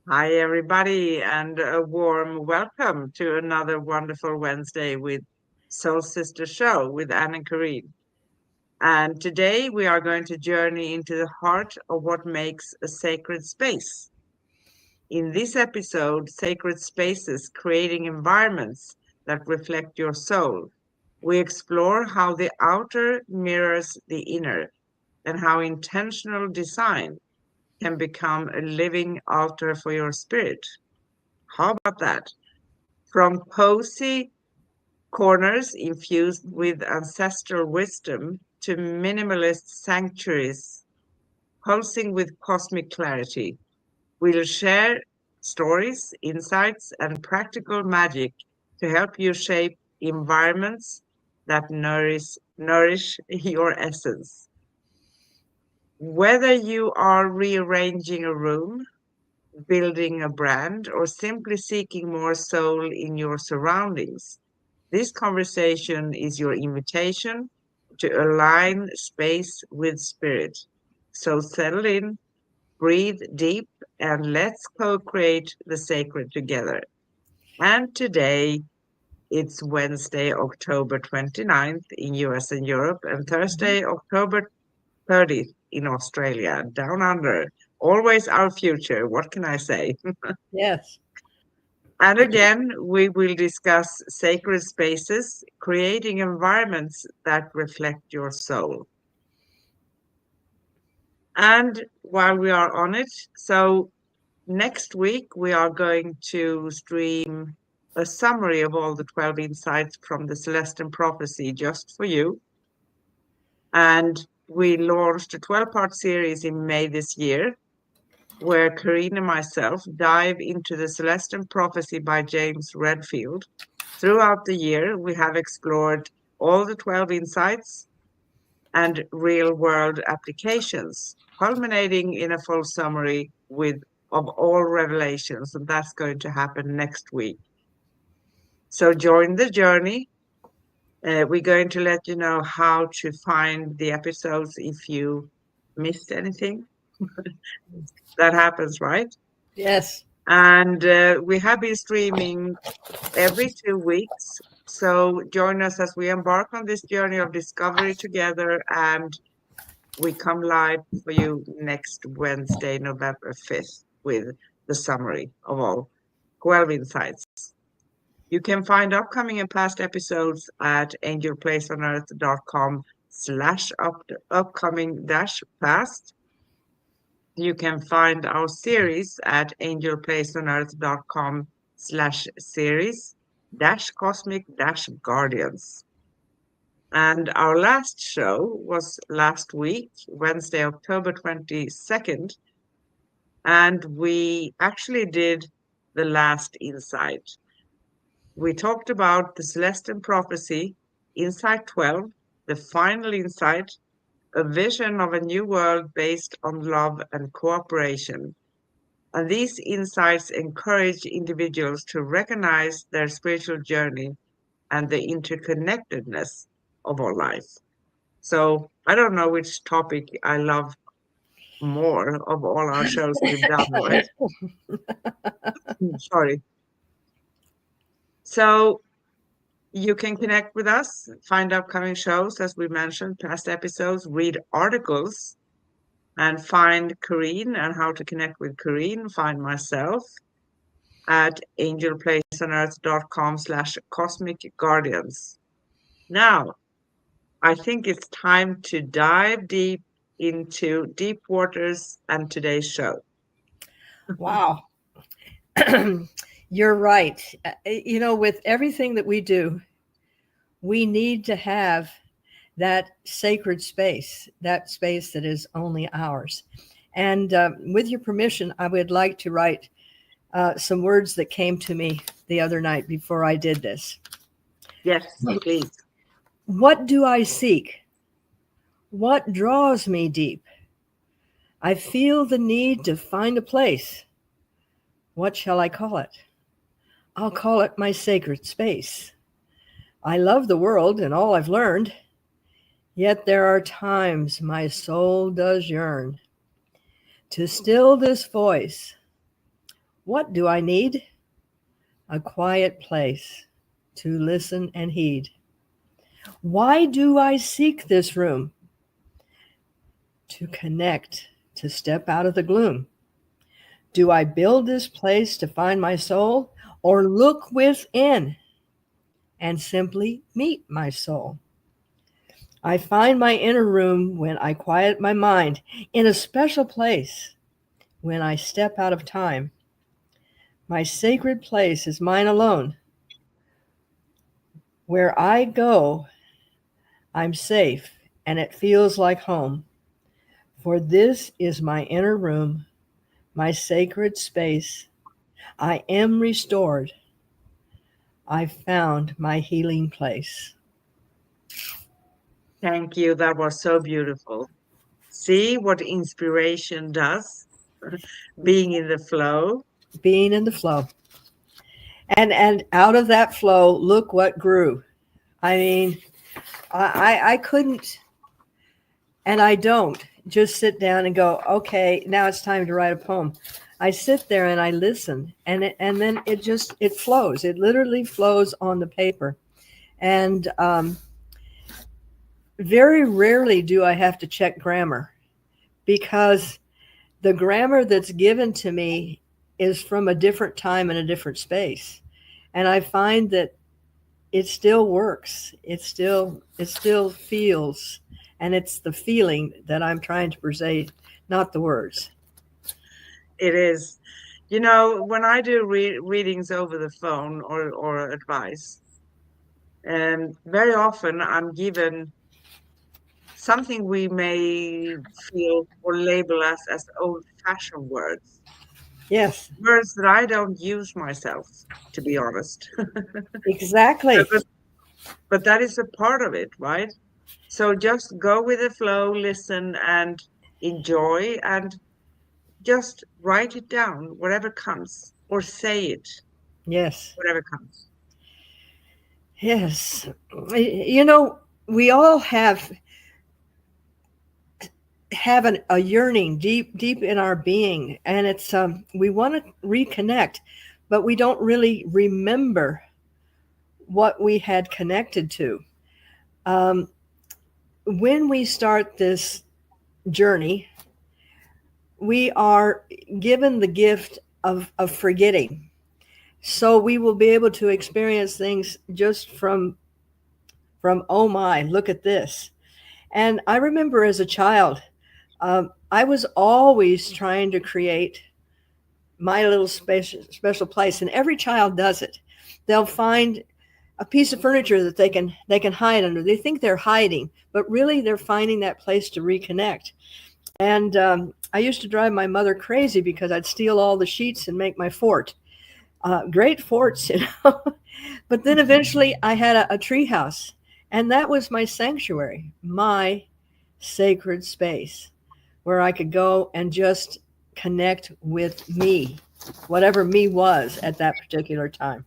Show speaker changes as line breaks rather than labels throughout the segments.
Hi, everybody, and a warm welcome to another wonderful Wednesday with Soul Sister Show with Anne and Karine. And today we are going to journey into the heart of what makes a sacred space. In this episode, Sacred Spaces Creating Environments that Reflect Your Soul, we explore how the outer mirrors the inner and how intentional design can become a living altar for your spirit. How about that? From cozy corners infused with ancestral wisdom to minimalist sanctuaries pulsing with cosmic clarity, we'll share stories, insights, and practical magic to help you shape environments that nourish your essence. Whether you are rearranging a room, building a brand, or simply seeking more soul in your surroundings, this conversation is your invitation to align space with spirit. So settle in, breathe deep, and let's co create the sacred together. And today, it's Wednesday, October 29th in US and Europe, and
Mhm.
Thursday, October 30th in Australia, down under. Always our future. What can I say?
Yes.
And again, we will discuss sacred spaces, creating environments that reflect your soul. And while we are on it, so next week we are going to stream a summary of all the 12 insights from the Celestine Prophecy just for you. And we launched a 12-part series in May this year, where Karine and myself dive into the Celestine Prophecy by James Redfield. Throughout the year, we have explored all the 12 insights and real world applications, culminating in a full summary with of all revelations, and that's going to happen next week. So join the journey. We're going to let you know how to find the episodes if you missed anything. That happens, right?
Yes.
And we have been streaming every 2 weeks. So join us as we embark on this journey of discovery together. And we come live for you next Wednesday, November 5th, with the summary of all 12 insights. You can find upcoming and past episodes at angelplaceonearth.com/upcoming dash past. You can find our series at angelplaceonearth.com/series dash cosmic dash guardians. And our last show was last week, Wednesday, October 22nd. And we actually did the last insight. We talked about the Celestine Prophecy, Insight 12, the final insight, a vision of a new world based on love and cooperation. And these insights encourage individuals to recognize their spiritual journey and the interconnectedness of our life. So I don't know which topic I love more of all our shows we've done, right? Sorry. So you can connect with us, find upcoming shows, as we mentioned, past episodes, read articles, and find Karine and how to connect with Karine, find myself at angelplaceonearth.com/cosmic guardians. Now, I think it's time to dive deep into deep waters and today's show.
Wow. You're right. With everything that we do, we need to have that sacred space, that space that is only ours. And with your permission, I would like to write some words that came to me the other night before I did this.
Yes, please.
What do I seek? What draws me deep? I feel the need to find a place. What shall I call it? I'll call it my sacred space. I love the world and all I've learned, yet there are times my soul does yearn to still this voice What do I need? A quiet place to listen and heed. Why do I seek this room? To connect, to step out of the gloom. Do I build this place to find my soul, or look within and simply meet my soul? I find my inner room when I quiet my mind, in a special place when I step out of time. My sacred place is mine alone. Where I go, I'm safe and it feels like home. For this is my inner room, my sacred space. I am restored. I found my healing place.
Thank you. That was so beautiful. See what inspiration does, being in the flow.
Being in the flow. And out of that flow, look what grew. I mean, I couldn't, and I don't just sit down and go, okay, now it's time to write a poem. I sit there and I listen, and then it flows. It literally flows on the paper, and very rarely do I have to check grammar, because the grammar that's given to me is from a different time and a different space, and I find that it still works. It still feels, and it's the feeling that I'm trying to present, not the words.
It is. You know, when I do readings over the phone or advice, and very often I'm given something we may feel or label as old-fashioned words,
Yes,
words that I don't use myself, to be honest.
exactly.
But but that is a part of it, right? So just go with the flow, listen and enjoy, and just write it down, whatever comes, or say it,
Yes,
whatever comes.
yes. You know, we all have a yearning deep in our being, and it's we want to reconnect, but we don't really remember what we had connected to. Um, when we start this journey, we are given the gift of forgetting. So we will be able to experience things just from oh my, look at this. And I remember as a child, I was always trying to create my little special place, and every child does it. They'll find a piece of furniture that they can hide under. They think they're hiding, but really they're finding that place to reconnect. And I used to drive my mother crazy because I'd steal all the sheets and make my fort. Great forts, you know. But then eventually I had a tree house, and that was my sanctuary, my sacred space where I could go and just connect with me, whatever me was at that particular time.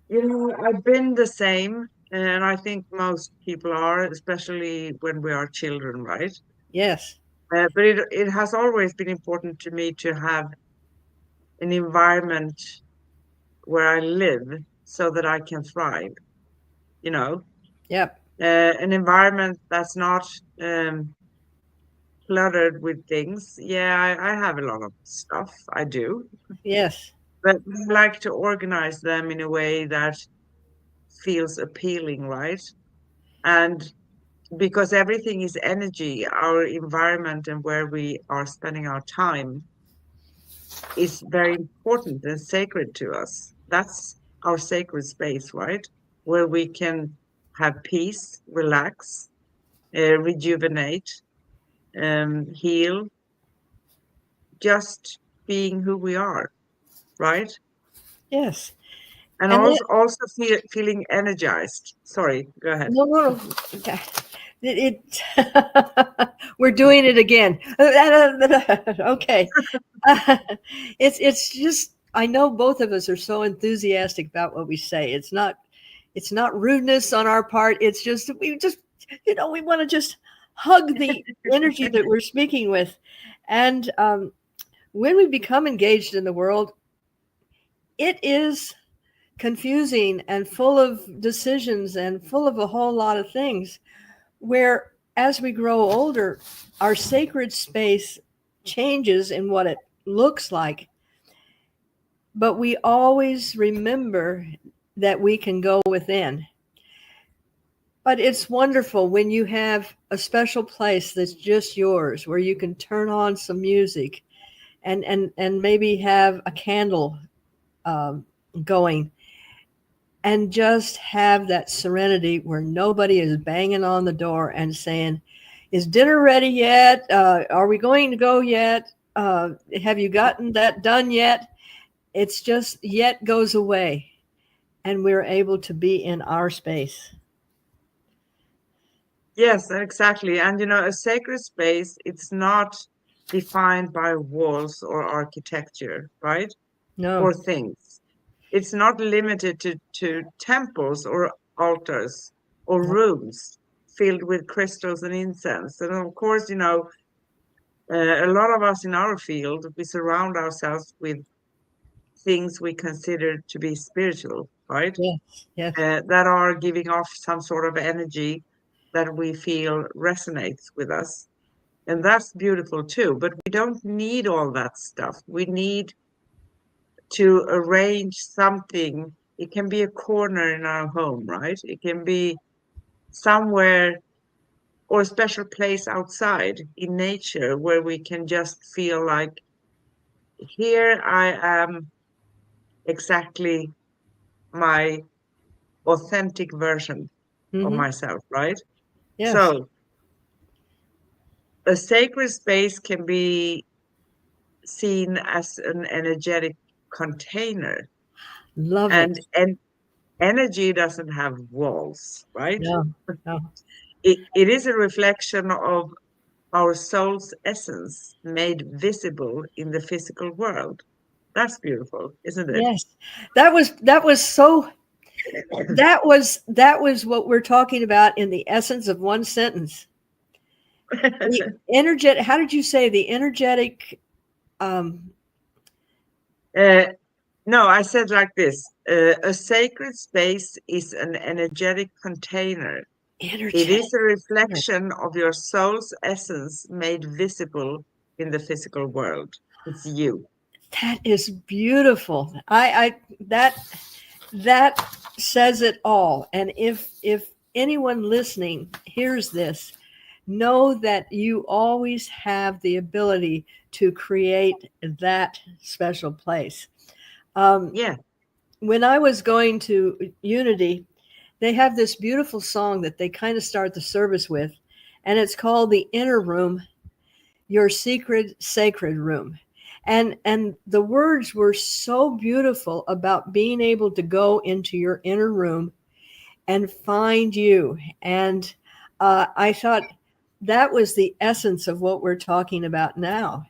You know, I've been the same, and I think most people are, especially when we are children, right?
Yes,
But it has always been important to me to have an environment where I live so that I can thrive, you know,
yep,
an environment that's not um, cluttered with things. Yeah, I have a lot of stuff, I do,
yes,
but I like to organize them in a way that feels appealing, right? And because everything is energy, our environment and where we are spending our time is very important and sacred to us. That's our sacred space, right? Where we can have peace, relax, rejuvenate, heal, just being who we are, right?
yes.
And
And that,
also feeling energized. Sorry, go ahead.
no, no, no. Okay. We're doing it again. Okay. It's just, I know both of us are so enthusiastic about what we say. It's not rudeness on our part. It's just we just we want to just hug the energy that we're speaking with, and when we become engaged in the world, it is confusing and full of decisions and full of a whole lot of things, where as we grow older, our sacred space changes in what it looks like, but we always remember that we can go within. But it's wonderful when you have a special place that's just yours, where you can turn on some music and maybe have a candle um, going, and just have that serenity where nobody is banging on the door and saying, "Is dinner ready yet? Are we going to go yet? Have you gotten that done yet?" It's just yet goes away, and we're able to be in our space.
Yes, exactly. And a sacred space, it's not defined by walls or architecture, right?
No.
Or things. It's not limited to temples or altars or
No.
rooms filled with crystals and incense. And of course, a lot of us in our field, we surround ourselves with things we consider to be spiritual, right?
Yes. Yes.
That are giving off some sort of energy that we feel resonates with us. And that's beautiful too. But we don't need all that stuff. We need to arrange something. It can be a corner in our home, right? It can be somewhere or a special place outside in nature where we can just feel like, here I am exactly my authentic version of
Mm-hmm.
myself, right?
Yes.
So a sacred space can be seen as an energetic container,
Love
and
it.
energy doesn't have walls, right?
No. No.
It is a reflection of our soul's essence made visible in the physical world. That's beautiful, isn't it?
Yes. That was so that was what we're talking about in the essence of one sentence. The energetic, how did you say the energetic um
uh, no, I said like this: a sacred space is an energetic container. It
energetic?
is a reflection of your soul's essence made visible in the physical world. It's you.
That is beautiful. I that says it all. And if anyone listening hears this, know that you always have the ability to create that special place. Um,
Yeah,
when I was going to Unity, they have this beautiful song that they kind of start the service with, and it's called "The Inner Room, Your Secret Sacred Room." And the words were so beautiful about being able to go into your inner room and find you. And I thought that was the essence of what we're talking about now,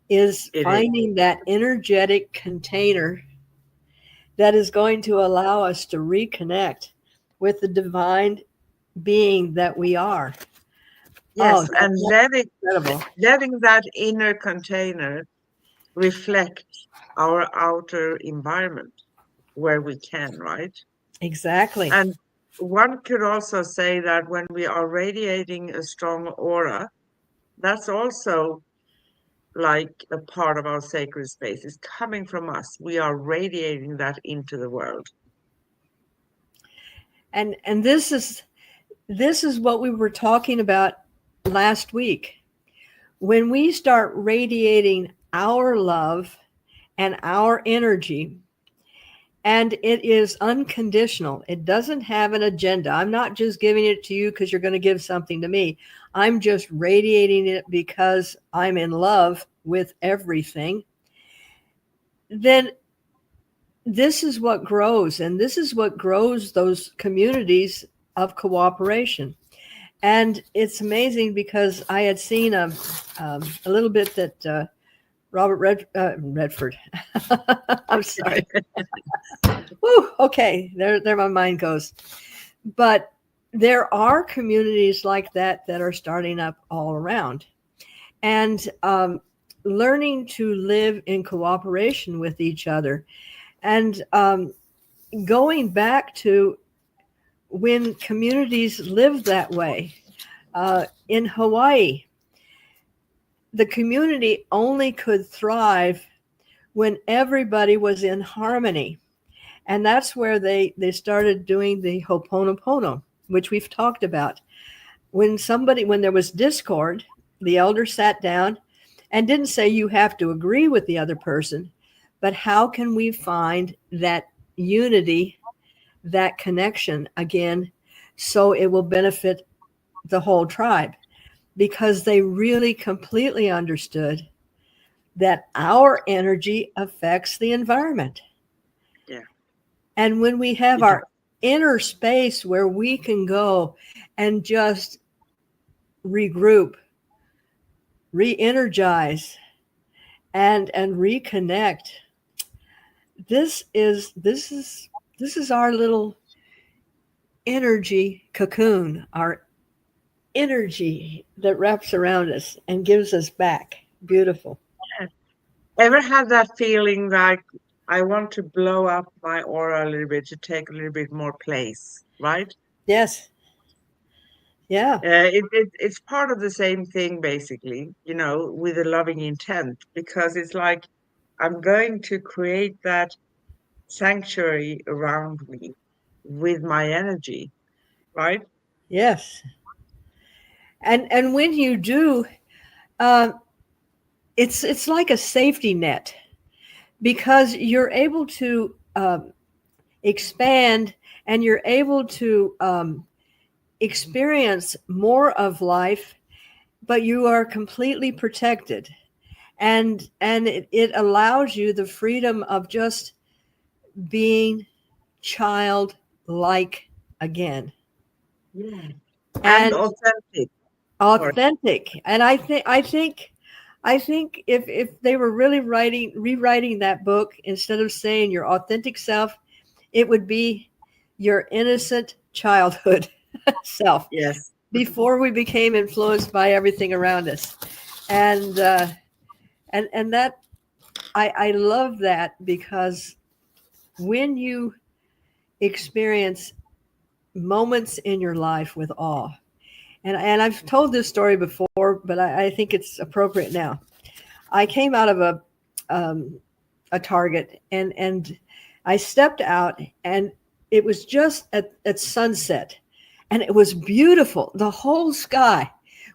is
it is.
finding that energetic container that is going to allow us to reconnect with the divine being that we are. Oh,
Yes, and
that's incredible.
letting that inner container reflect our outer environment where we can, right?
Exactly.
And one could also say that when we are radiating a strong aura, that's also like a part of our sacred space. It's coming from us. We are radiating that into the world.
And this is what we were talking about last week. When we start radiating our love and our energy, and it is unconditional, it doesn't have an agenda. I'm not just giving it to you because you're going to give something to me. I'm just radiating it because I'm in love with everything. Then this is what grows, and this is what grows those communities of cooperation. And it's amazing because I had seen a little bit that Redford. I'm sorry. Whew, okay, there my mind goes. But there are communities like that that are starting up all around. And learning to live in cooperation with each other. And going back to when communities lived that way. In Hawaii, the community only could thrive when everybody was in harmony. And that's where they started doing the Ho'oponopono, which we've talked about. When there was discord, the elder sat down and didn't say you have to agree with the other person, but how can we find that unity, that connection again, so it will benefit the whole tribe? Because they really completely understood that our energy affects the environment.
Yeah.
And when we have
It does.
our inner space where we can go and just regroup, re-energize, and reconnect, this is our little energy cocoon, our energy that wraps around us and gives us back. Beautiful.
Ever had that feeling like I want to blow up my aura a little bit to take a little bit more place, right?
Yes. Yeah.
It's part of the same thing, basically, with a loving intent, because it's like I'm going to create that sanctuary around me with my energy, right?
Yes. And when you do, uh, it's like a safety net because you're able to expand and you're able to experience more of life, but you are completely protected, and it allows you the freedom of just being childlike again
Yeah. And
and
authentic. Sorry.
authentic. And I think if they were really rewriting that book, instead of saying your authentic self, it would be your innocent childhood self
Yes.
before we became influenced by everything around us. And and that I love that because when you experience moments in your life with awe, and I've told this story before, but I think it's appropriate now. I came out of um, a Target, and I stepped out, and it was just at sunset, and it was beautiful. The whole sky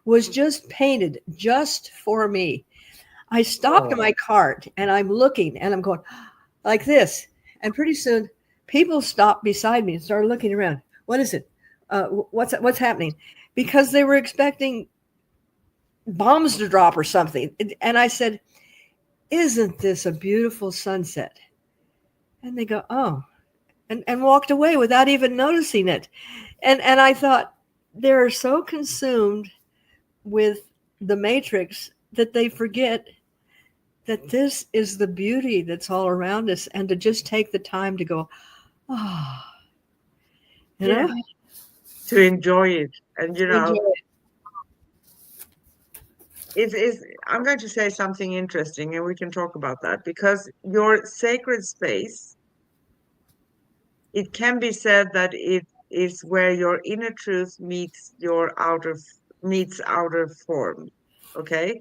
was just painted just for me. I stopped in
Oh,
my cart, and I'm looking, and I'm going like this, and pretty soon people stopped beside me and started looking around. What is it? What's happening? Because they were expecting bombs to drop or something. And I said, "Isn't this a beautiful sunset?" And they go, "Oh," and walked away without even noticing it. And I thought, they're so consumed with the matrix that they forget that this is the beauty that's all around us, and to just take the time to go, oh, you
yeah.
know,
To enjoy it. And,
enjoy it.
I'm going to say something interesting and we can talk about that because your sacred space, it can be said that it is where your inner truth meets outer form. Okay.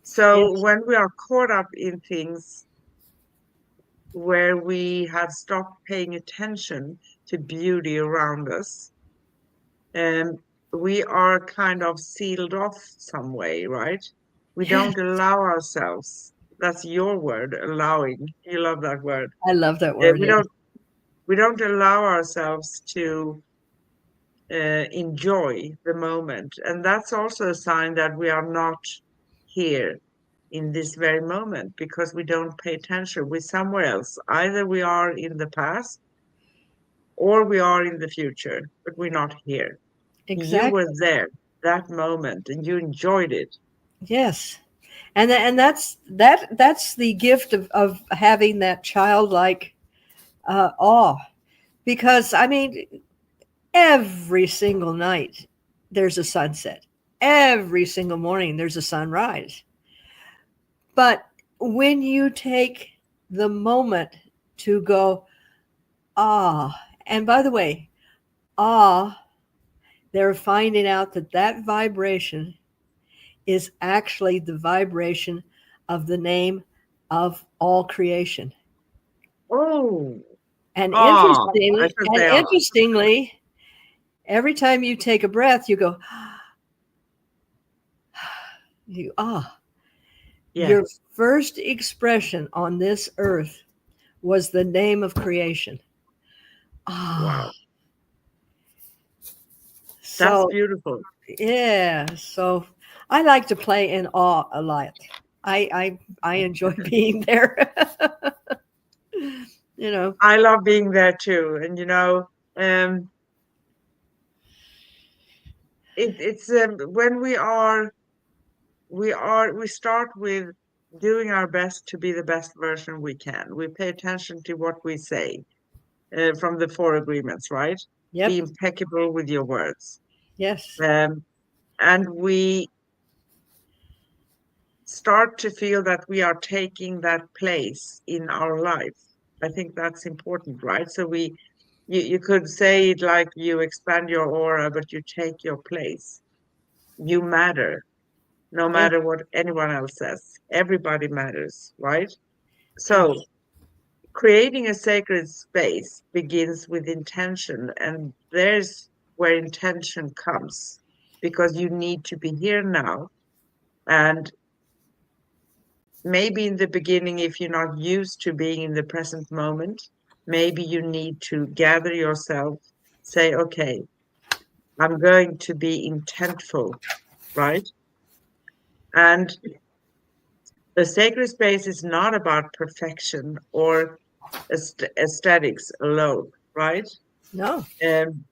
So
Yes,
when we are caught up in things where we have stopped paying attention to beauty around us, um, we are kind of sealed off some way, right? We
yes,
don't allow ourselves. That's your word, allowing. You love that word.
I love that
Uh,
word.
we
Yes,
don't we don't allow ourselves to enjoy the moment, and that's also a sign that we are not here in this very moment because we don't pay attention. We're somewhere else. Either we are in the past or we are in the future, but we're not here. You were
exactly.
there that moment and you enjoyed it.
Yes, and that's the gift of having that childlike awe. Because I mean, every single night there's a sunset. Every single morning there's a sunrise. But when you take the moment to go, ah, and by the way, ah, they're finding out that that vibration is actually the vibration of the name of all creation.
Oh,
And
ah, I
interestingly,
should
and
say ah.
interestingly, every time you take a breath, you go, you ah.
Yeah.
Your first expression on this earth was the name of creation. Ah.
Wow. That's
So
beautiful.
yeah, so I like to play in awe a lot. I enjoy being there. you know.
I love being there too. And um, it's when we start with doing our best to be the best version we can. We pay attention to what we say from the four agreements, right? Be
Yep.
impeccable with your words.
Yes.
Um, and we start to feel that we are taking that place in our life. I think that's important, right? So you could say it like you expand your aura, but you take your place. You matter, no
Yeah.
matter what anyone else says. Everybody matters, right? So
Yes.
creating a sacred space begins with intention, and there's where intention comes because you need to be here now. And maybe in the beginning, if you're not used to being in the present moment, maybe you need to gather yourself, say, okay, I'm going to be intentful, right? And the sacred space is not about perfection or aesthetics alone, right?
No.
Um,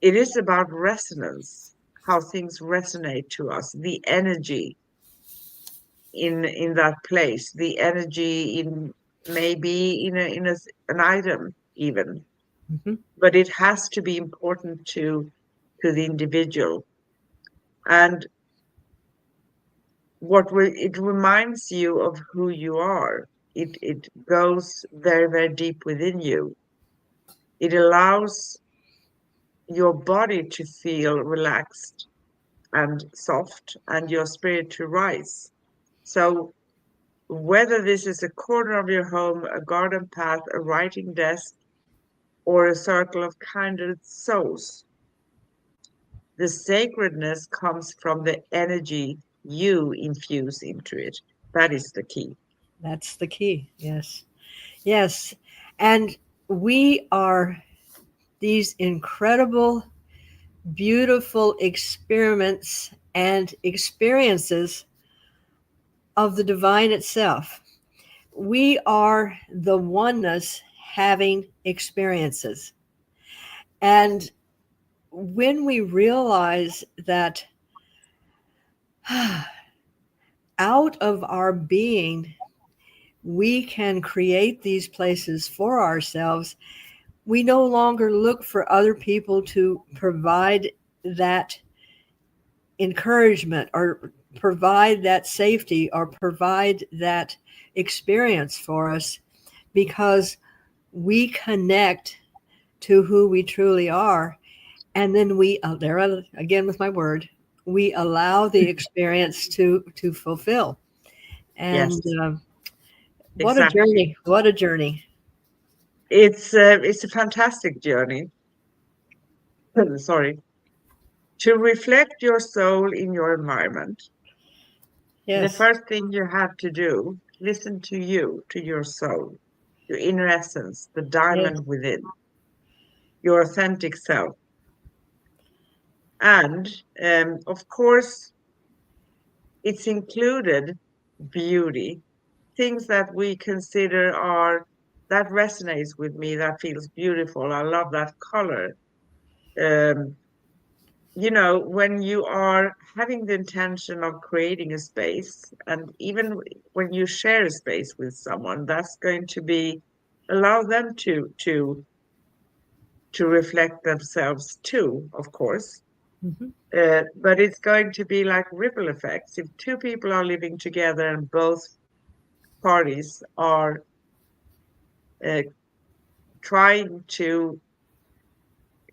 it is about resonance, how things resonate to us, the energy in that place, the energy in maybe an item even,
Hmm.
but it has to be important to the individual. And it reminds you of who you are. It goes very, very deep within you. It allows your body to feel relaxed and soft and your spirit to rise. So whether this is a corner of your home, a garden path, a writing desk, or a circle of kindred souls, the sacredness comes from the energy you infuse into it. That is the key.
That's the key. Yes. Yes. And we are these incredible, beautiful experiments and experiences of the divine itself. We are the oneness having experiences. And when we realize that out of our being, we can create these places for ourselves, we no longer look for other people to provide that encouragement or provide that safety or provide that experience for us because we connect to who we truly are. And then there again with my word, we allow the experience to fulfill. And
Yes,
what a
exactly.
journey! What a journey!
It's a fantastic journey. Sorry. To reflect your soul in your environment, the
Yes,
first thing you have to do, listen to you, to your soul, your inner essence, the
yes,
diamond within, your authentic self. And of course, it's included beauty, things that we consider are that resonates with me, that feels beautiful. I love that color. Um, when you are having the intention of creating a space, and even when you share a space with someone, that's going to be allow them to reflect themselves too, of course.
hmm,
But it's going to be like ripple effects. If two people are living together and both parties are uh, trying to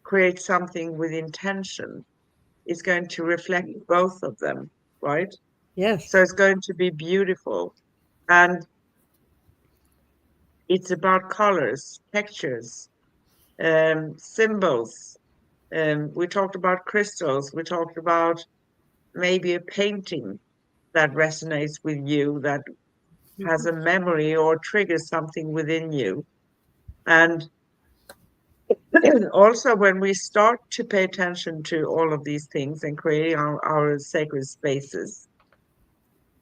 create something with intention, is going to reflect both of them, right?
Yes.
So it's going to be beautiful. And it's about colors, textures, symbols. We talked about crystals. We talked about maybe a painting that resonates with you, that has
Mhm.
a memory or triggers something within you. And also, when we start to pay attention to all of these things and create our sacred spaces,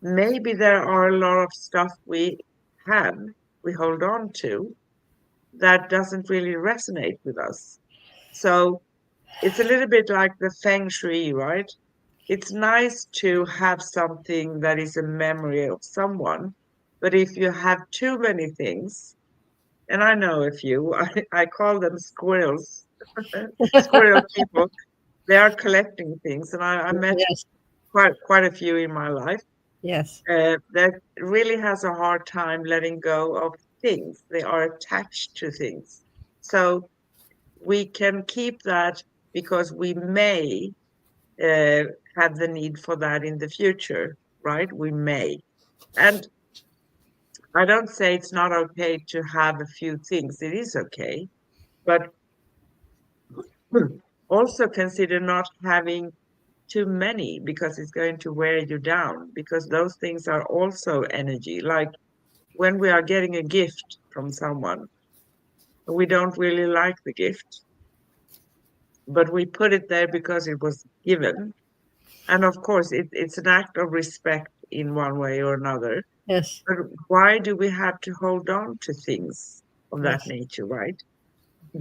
maybe there are a lot of stuff have, we hold on to, that doesn't really resonate with us. So it's a little bit like the feng shui, right? It's nice to have something that is a memory of someone, but if you have too many things, and I know a few, I call them squirrels, squirrel people. They are collecting things, and I met
Yes.
quite a few in my life
Yes.
that really has a hard time letting go of things. They are attached to things. So we can keep that because we may uh, have the need for that in the future, right? We may. And I don't say it's not okay to have a few things. It is okay. But also consider not having too many because it's going to wear you down because those things are also energy. Like when we are getting a gift from someone, we don't really like the gift, but we put it there because it was given. And of course, it's an act of respect in one way or another.
Yes.
But why do we have to hold on to things of that
Yes.
nature, right?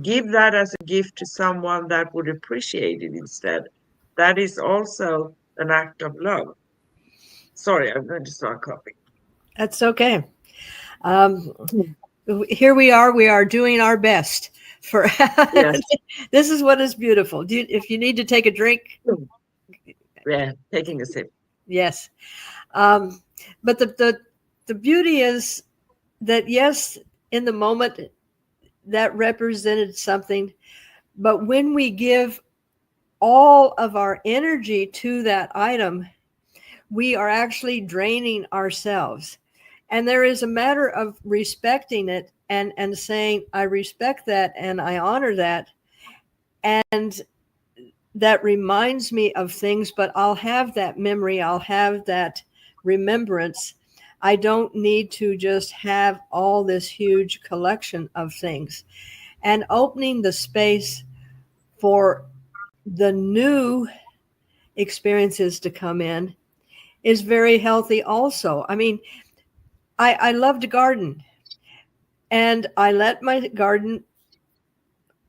Give that as a gift to someone that would appreciate it instead. That is also an act of love. Sorry, I'm going to start coughing.
That's okay. Um, Here we are. We are doing our best for.
Yes.
This is what is beautiful. If you need to take a drink,
Yeah, taking a sip.
yes. Um, but the beauty is that yes, in the moment that represented something, but when we give all of our energy to that item, we are actually draining ourselves. And there is a matter of respecting it and saying, I respect that and I honor that. And that reminds me of things, but I'll have that memory, I'll have that remembrance. I don't need to just have all this huge collection of things. And opening the space for the new experiences to come in is very healthy also. I mean, I love to garden and I let my garden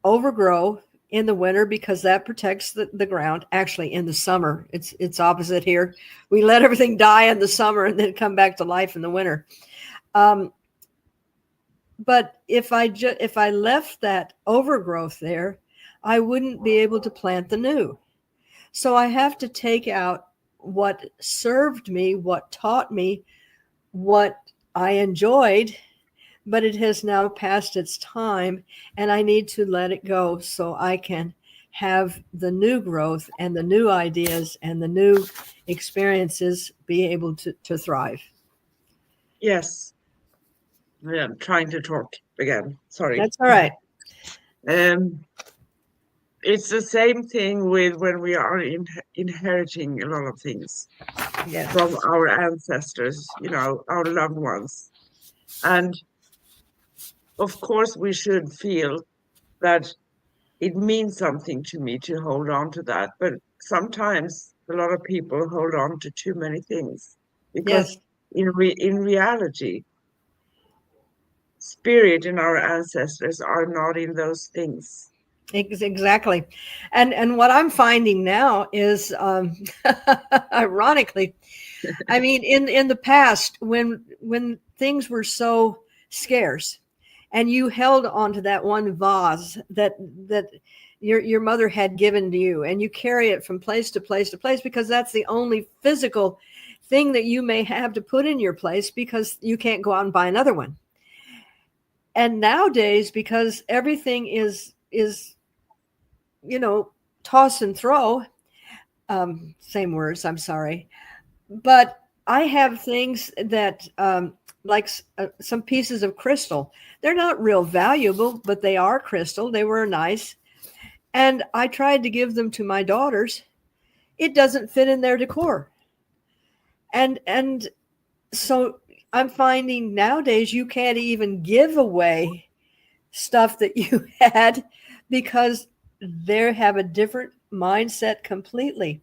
overgrow in the winter because that protects the ground. Actually, in the summer, it's opposite here. We let everything die in the summer and then come back to life in the winter. Um, but if I left that overgrowth there, I wouldn't be able to plant the new. So I have to take out what served me, what taught me, what I enjoyed, but it has now passed its time and I need to let it go so I can have the new growth and the new ideas and the new experiences be able to thrive.
Yes. Yeah, I'm trying to talk again. Sorry.
That's all right.
Um, it's the same thing with when we are inheriting a lot of things
Yeah.
from our ancestors, our loved ones. And of course, we should feel that it means something to me to hold on to that. But sometimes a lot of people hold on to too many things because
Yes.
in reality, spirit and our ancestors are not in those things.
Exactly. And what I'm finding now is ironically, I mean, in the past, when things were so scarce, and you held onto that one vase that your mother had given to you, and you carry it from place to place to place because that's the only physical thing that you may have to put in your place because you can't go out and buy another one. And nowadays, because everything is toss and throw, same words, I'm sorry, but I have things that like some pieces of crystal. They're not real valuable, but they are crystal. They were nice, and I tried to give them to my daughters. It doesn't fit in their decor, and so I'm finding nowadays you can't even give away stuff that you had because they have a different mindset completely.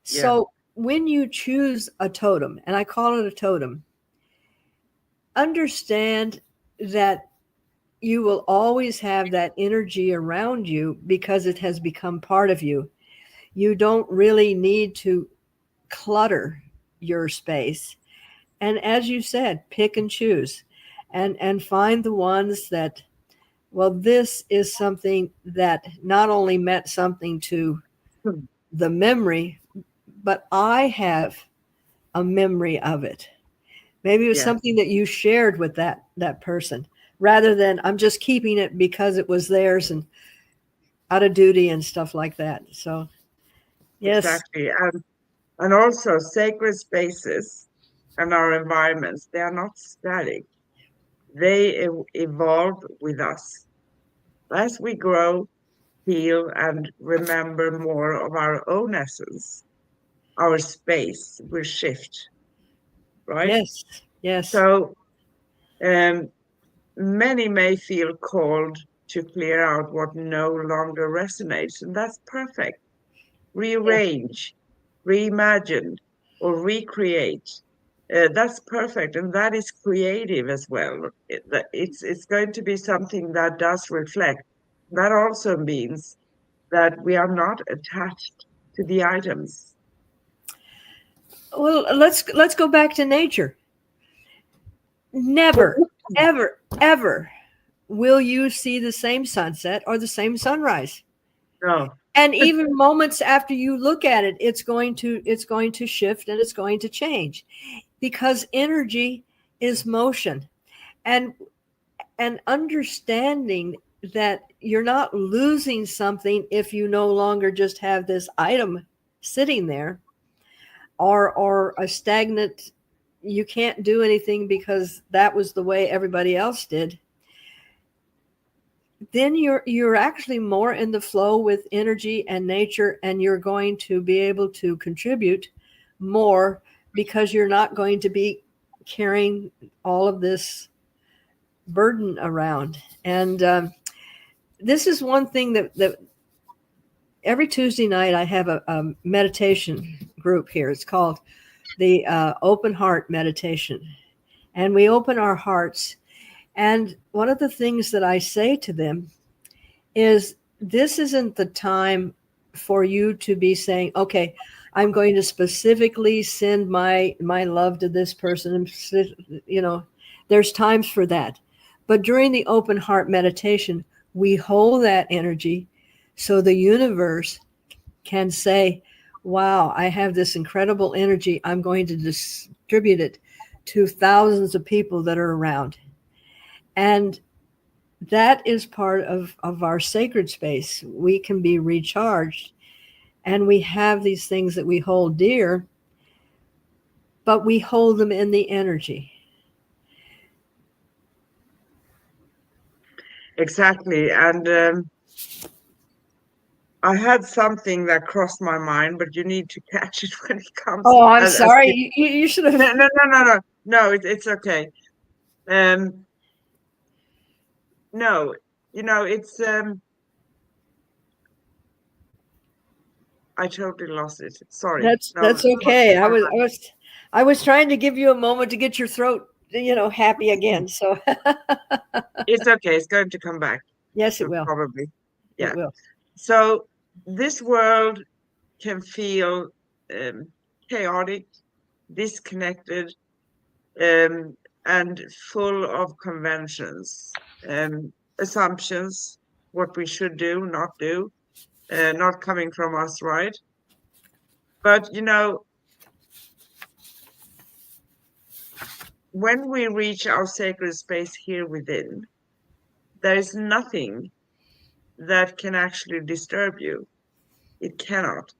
Yeah.
So when you choose a totem, and I call it a totem, understand that you will always have that energy around you because it has become part of you. You don't really need to clutter your space. And as you said, pick and choose and find the ones that, well, this is something that not only meant something to
Hmm.
the memory, but I have a memory of it. Maybe it was
Yeah,
something that you shared with that person rather than I'm just keeping it because it was theirs and out of duty and stuff like that. So, yes,
exactly. And also sacred spaces and our environments, they are not static. They evolve with us. As we grow, heal, and remember more of our own essence, our space will shift, right?
yes, yes.
So um, many may feel called to clear out what no longer resonates, and that's perfect.
Yeah.
Rearrange, reimagine, or recreate. That's perfect, and that is creative as well. It's going to be something that does reflect. That also means that we are not attached to the items.
Well, let's go back to nature. Never, ever, ever will you see the same sunset or the same sunrise.
No,
And even moments after you look at it, it's going to shift and it's going to change because energy is motion. And understanding that you're not losing something if you no longer just have this item sitting there or a stagnant, you can't do anything because that was the way everybody else did. Then you're actually more in the flow with energy and nature, and you're going to be able to contribute more because you're not going to be carrying all of this burden around. And this is one thing that every Tuesday night I have a meditation group here. It's called the Open Heart Meditation. And we open our hearts. And one of the things that I say to them is this isn't the time for you to be saying, okay, I'm going to specifically send my love to this person. There's times for that. But during the open heart meditation, we hold that energy so the universe can say, wow, I have this incredible energy. I'm going to distribute it to thousands of people that are around. And that is part of our sacred space. We can be recharged and we have these things that we hold dear, but we hold them in the energy.
exactly. And I had something that crossed my mind, but you need to catch it when it comes.
Oh, I'm sorry. You should have.
No, no, no, no, no, no. It's okay. Um, no, it's I totally lost it. Sorry. No,
That's okay. I was trying to give you a moment to get your throat, happy again. So
it's okay. It's going to come back,
yes, it will.
probably.
It
Yeah.
will.
So this world can feel um, chaotic, disconnected, um, and full of conventions, assumptions, what we should do, not coming from us, right? But when we reach our sacred space here within, there is nothing that can actually disturb you. It cannot.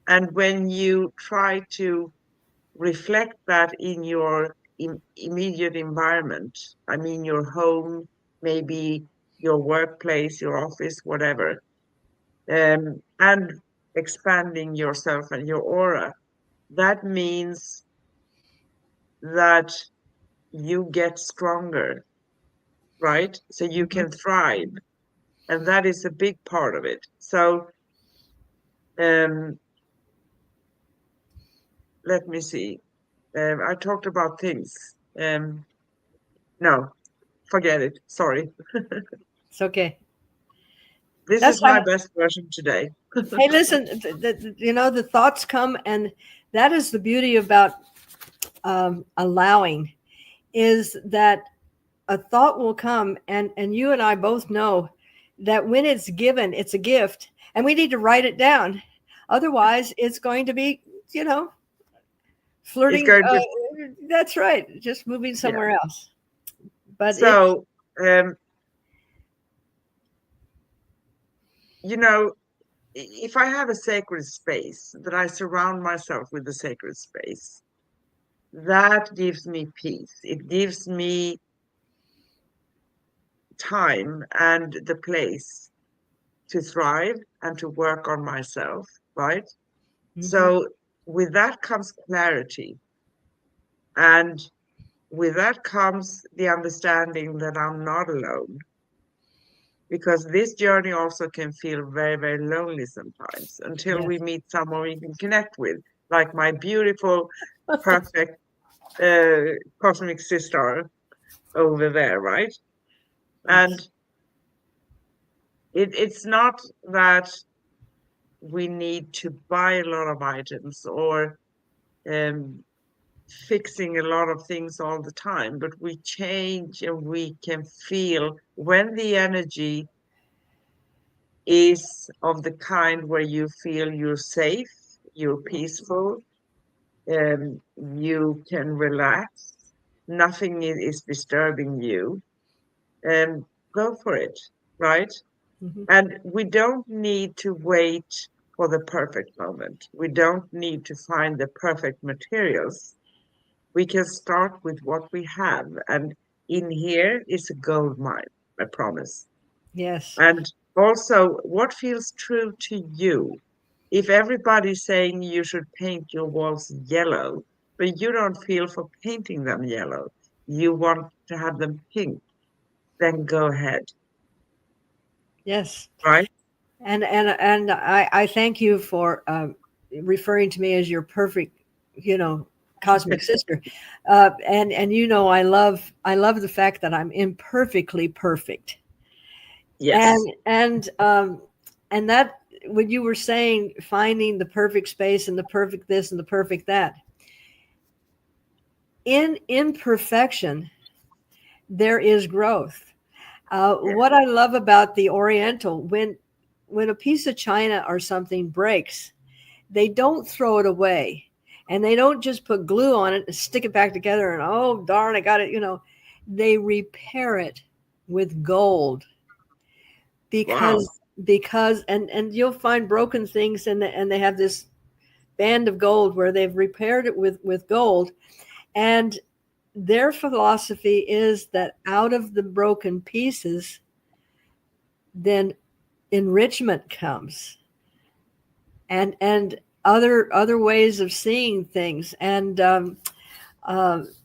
And when you try to reflect that in your immediate environment, I mean, your home, maybe your workplace, your office, whatever, and expanding yourself and your aura, that means that you get stronger, right? So you
Mhm.
can thrive. And that is a big part of it. So um, let me see. I talked about things. Um, no, forget it. Sorry.
It's okay.
This
That's
is my
how.
best version today.
Hey, listen. The thoughts come, and that is the beauty about allowing, is that a thought will come, and you and I both know that when it's given, it's a gift, and we need to write it down. Otherwise, it's going to be, you know,
It's
flirting.
going to,
That's right, just moving
yeah.
somewhere else. But it's
So, you know, if I have a sacred space, that I surround myself with the sacred space, that gives me peace. It gives me time and the place to thrive and to work on myself, right?
Mhm.
So, with that comes clarity. And with that comes the understanding that I'm not alone, because this journey also can feel very, very lonely sometimes until we
Yes.
meet someone we can connect with, like my beautiful, perfect cosmic sister over there, right? And
Yes.
it's not that we need to buy a lot of items or um, fixing a lot of things all the time, but we change and we can feel when the energy is of the kind where you feel you're safe, you're peaceful, you can relax, nothing is disturbing you, and go for it, right?
Mhm.
And we don't need to wait for the perfect moment. We don't need to find the perfect materials. We can start with what we have. And in here is a gold mine, I promise.
Yes.
And also, what feels true to you? If everybody's saying you should paint your walls yellow, but you don't feel for painting them yellow, you want to have them pink, then go ahead,
Yes.
right?
And I thank you for referring to me as your perfect, you know, cosmic sister. And you know, I love the fact that I'm imperfectly perfect.
Yes,
And that, when you were saying finding the perfect space and the perfect this and the perfect that, in imperfection there is growth.
yes,
What I love about the Oriental, when a piece of china or something breaks, they don't throw it away, and they don't just put glue on it and stick it back together and, oh darn, I got it, they repair it with gold.
wow,
Because and you'll find broken things, and they have this band of gold where they've repaired it with gold. And their philosophy is that out of the broken pieces, then enrichment comes, and other ways of seeing things. And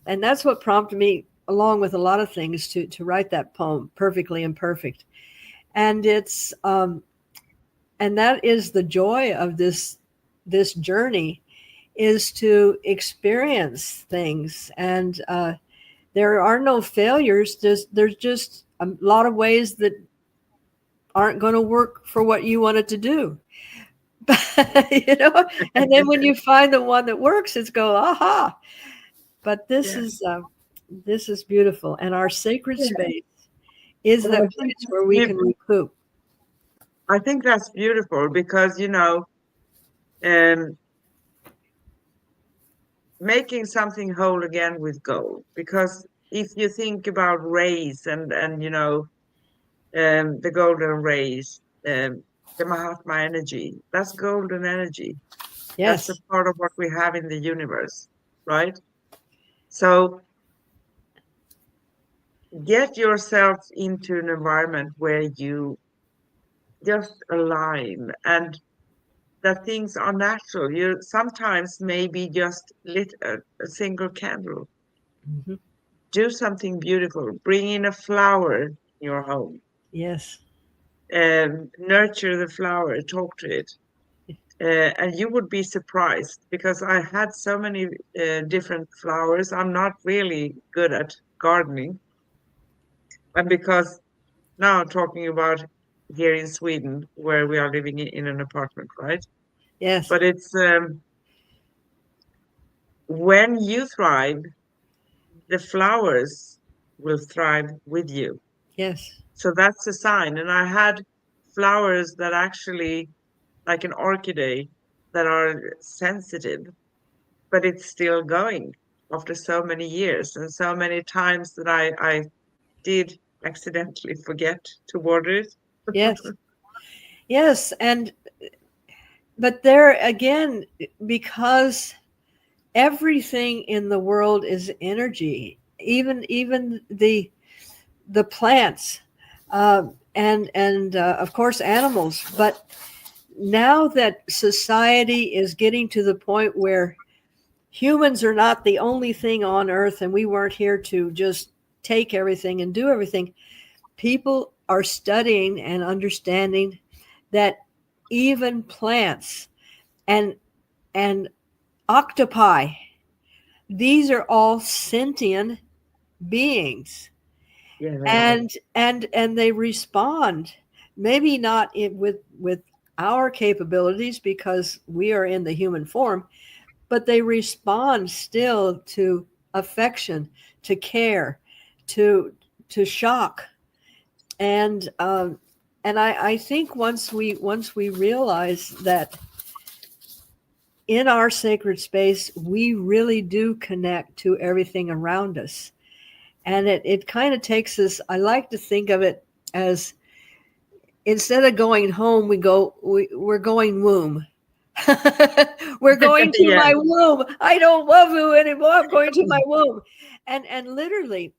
that's what prompted me, along with a lot of things, to write that poem, Perfectly Imperfect. And it's and that is the joy of this journey, is to experience things. And there are no failures. There's just a lot of ways that aren't going to work for what you wanted to do. you know and then when you find the one that works, it's go, aha. But this
yeah.
is beautiful, and our sacred space is
And
that place where we can recoup.
I think that's beautiful because, um, making something whole again with gold. Because if you think about rays and the golden rays, the Mahatma energy, that's golden energy. That's a
Yes.
part of what we have in the universe, right? So get yourself into an environment where you just align and that things are natural. You sometimes maybe just lit a single candle,
Hmm.
do something beautiful, bring in a flower in your home,
Yes.
nurture the flower, talk to it. And you would be surprised because I had so many different flowers. I'm not really good at gardening. And because now I'm talking about here in Sweden, where we are living in an apartment, right?
Yes.
But it's when you thrive, the flowers will thrive with you.
Yes.
So that's a sign. And I had flowers that actually, like an orchid, that are sensitive, but it's still going after so many years and so many times that I did accidentally forget to water it.
Yes. Yes. And but there again, because everything in the world is energy, even the plants, and of course animals. But now that society is getting to the point where humans are not the only thing on earth and we weren't here to just take everything and do everything, people are studying and understanding that even plants and and octopi, these are all sentient beings,
Yeah, they are.
and they respond, maybe not with our capabilities because we are in the human form, but they respond still to affection, to care, to shock, and I think once we realize that in our sacred space we really do connect to everything around us, and it kind of takes us. I like to think of it as, instead of going home, we're going womb. We're going to
Yeah.
my womb. I don't love you anymore. I'm going to my womb. And literally